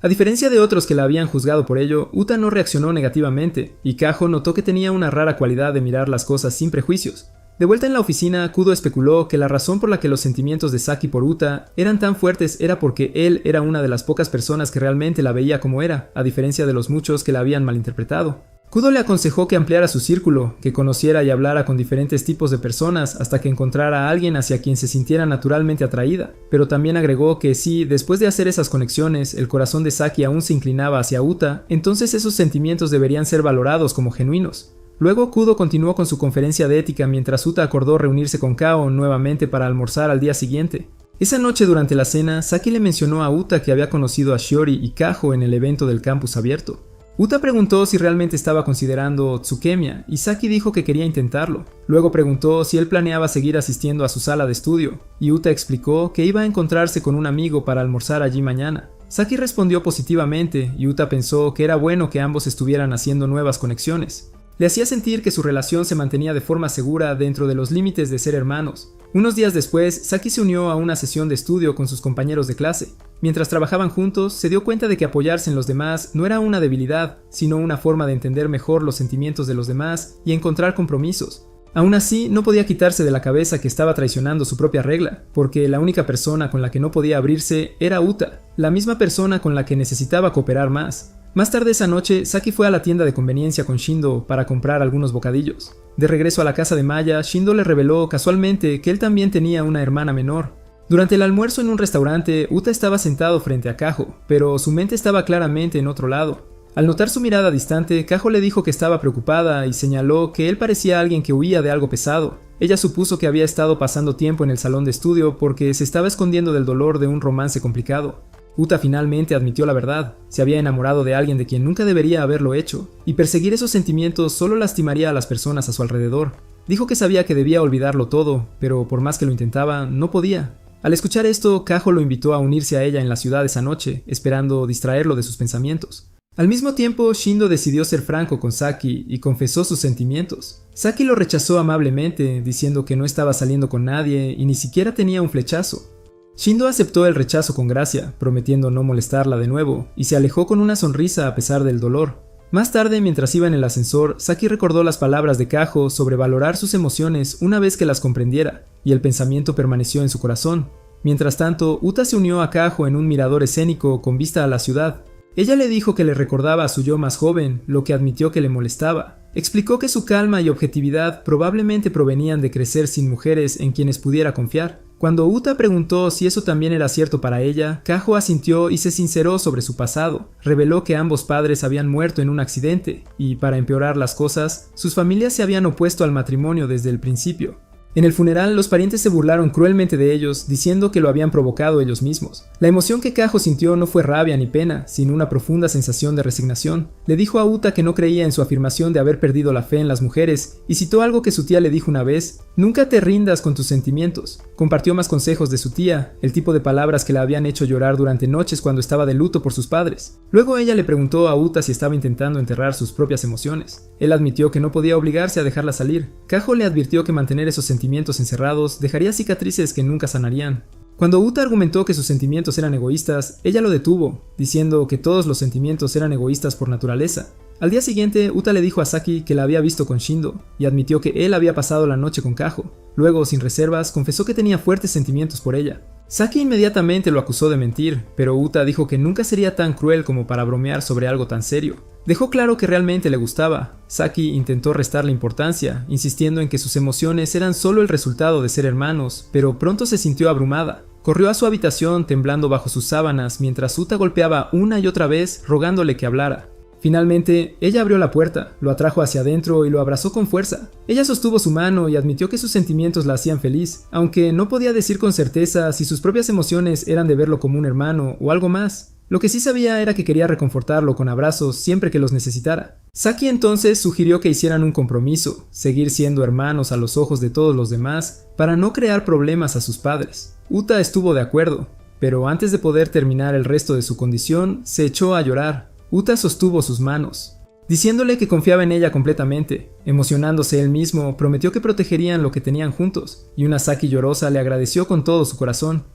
A diferencia de otros que la habían juzgado por ello, Uta no reaccionó negativamente, y Kaho notó que tenía una rara cualidad de mirar las cosas sin prejuicios. De vuelta en la oficina, Kudo especuló que la razón por la que los sentimientos de Saki por Uta eran tan fuertes era porque él era una de las pocas personas que realmente la veía como era, a diferencia de los muchos que la habían malinterpretado. Kudo le aconsejó que ampliara su círculo, que conociera y hablara con diferentes tipos de personas hasta que encontrara a alguien hacia quien se sintiera naturalmente atraída, pero también agregó que si, después de hacer esas conexiones, el corazón de Saki aún se inclinaba hacia Uta, entonces esos sentimientos deberían ser valorados como genuinos. Luego Kudo continuó con su conferencia de ética mientras Uta acordó reunirse con Kao nuevamente para almorzar al día siguiente. Esa noche durante la cena, Saki le mencionó a Uta que había conocido a Shiori y Kaho en el evento del campus abierto. Uta preguntó si realmente estaba considerando Tsukemia y Saki dijo que quería intentarlo. Luego preguntó si él planeaba seguir asistiendo a su sala de estudio y Uta explicó que iba a encontrarse con un amigo para almorzar allí mañana. Saki respondió positivamente y Uta pensó que era bueno que ambos estuvieran haciendo nuevas conexiones. Le hacía sentir que su relación se mantenía de forma segura dentro de los límites de ser hermanos. Unos días después, Saki se unió a una sesión de estudio con sus compañeros de clase. Mientras trabajaban juntos, se dio cuenta de que apoyarse en los demás no era una debilidad, sino una forma de entender mejor los sentimientos de los demás y encontrar compromisos. Aún así, no podía quitarse de la cabeza que estaba traicionando su propia regla, porque la única persona con la que no podía abrirse era Uta, la misma persona con la que necesitaba cooperar más. Más tarde esa noche, Saki fue a la tienda de conveniencia con Shindo para comprar algunos bocadillos. De regreso a la casa de Maya, Shindo le reveló casualmente que él también tenía una hermana menor. Durante el almuerzo en un restaurante, Uta estaba sentado frente a Kaho, pero su mente estaba claramente en otro lado. Al notar su mirada distante, Kaho le dijo que estaba preocupada y señaló que él parecía alguien que huía de algo pesado. Ella supuso que había estado pasando tiempo en el salón de estudio porque se estaba escondiendo del dolor de un romance complicado. Uta finalmente admitió la verdad, se había enamorado de alguien de quien nunca debería haberlo hecho, y perseguir esos sentimientos solo lastimaría a las personas a su alrededor. Dijo que sabía que debía olvidarlo todo, pero por más que lo intentaba, no podía. Al escuchar esto, Kaho lo invitó a unirse a ella en la ciudad esa noche, esperando distraerlo de sus pensamientos. Al mismo tiempo, Shindo decidió ser franco con Saki y confesó sus sentimientos. Saki lo rechazó amablemente, diciendo que no estaba saliendo con nadie y ni siquiera tenía un flechazo. Shindo aceptó el rechazo con gracia, prometiendo no molestarla de nuevo, y se alejó con una sonrisa a pesar del dolor. Más tarde, mientras iba en el ascensor, Saki recordó las palabras de Kaho sobre valorar sus emociones una vez que las comprendiera, y el pensamiento permaneció en su corazón. Mientras tanto, Uta se unió a Kaho en un mirador escénico con vista a la ciudad. Ella le dijo que le recordaba a su yo más joven, lo que admitió que le molestaba. Explicó que su calma y objetividad probablemente provenían de crecer sin mujeres en quienes pudiera confiar. Cuando Uta preguntó si eso también era cierto para ella, Kaho asintió y se sinceró sobre su pasado. Reveló que ambos padres habían muerto en un accidente, y para empeorar las cosas, sus familias se habían opuesto al matrimonio desde el principio. En el funeral, los parientes se burlaron cruelmente de ellos, diciendo que lo habían provocado ellos mismos. La emoción que Kaho sintió no fue rabia ni pena, sino una profunda sensación de resignación. Le dijo a Uta que no creía en su afirmación de haber perdido la fe en las mujeres, y citó algo que su tía le dijo una vez: «Nunca te rindas con tus sentimientos». Compartió más consejos de su tía, el tipo de palabras que la habían hecho llorar durante noches cuando estaba de luto por sus padres. Luego ella le preguntó a Uta si estaba intentando enterrar sus propias emociones. Él admitió que no podía obligarse a dejarla salir. Kaho le advirtió que mantener esos sentimientos encerrados dejaría cicatrices que nunca sanarían. Cuando Uta argumentó que sus sentimientos eran egoístas, ella lo detuvo, diciendo que todos los sentimientos eran egoístas por naturaleza. Al día siguiente, Uta le dijo a Saki que la había visto con Shindo, y admitió que él había pasado la noche con Kaho. Luego, sin reservas, confesó que tenía fuertes sentimientos por ella. Saki inmediatamente lo acusó de mentir, pero Uta dijo que nunca sería tan cruel como para bromear sobre algo tan serio. Dejó claro que realmente le gustaba. Saki intentó restarle importancia, insistiendo en que sus emociones eran solo el resultado de ser hermanos, pero pronto se sintió abrumada. Corrió a su habitación temblando bajo sus sábanas mientras Uta golpeaba una y otra vez rogándole que hablara. Finalmente, ella abrió la puerta, lo atrajo hacia adentro y lo abrazó con fuerza. Ella sostuvo su mano y admitió que sus sentimientos la hacían feliz, aunque no podía decir con certeza si sus propias emociones eran de verlo como un hermano o algo más. Lo que sí sabía era que quería reconfortarlo con abrazos siempre que los necesitara. Saki entonces sugirió que hicieran un compromiso, seguir siendo hermanos a los ojos de todos los demás, para no crear problemas a sus padres. Uta estuvo de acuerdo, pero antes de poder terminar el resto de su condición, se echó a llorar. Uta sostuvo sus manos, diciéndole que confiaba en ella completamente. Emocionándose él mismo, prometió que protegerían lo que tenían juntos, y una Saki llorosa le agradeció con todo su corazón.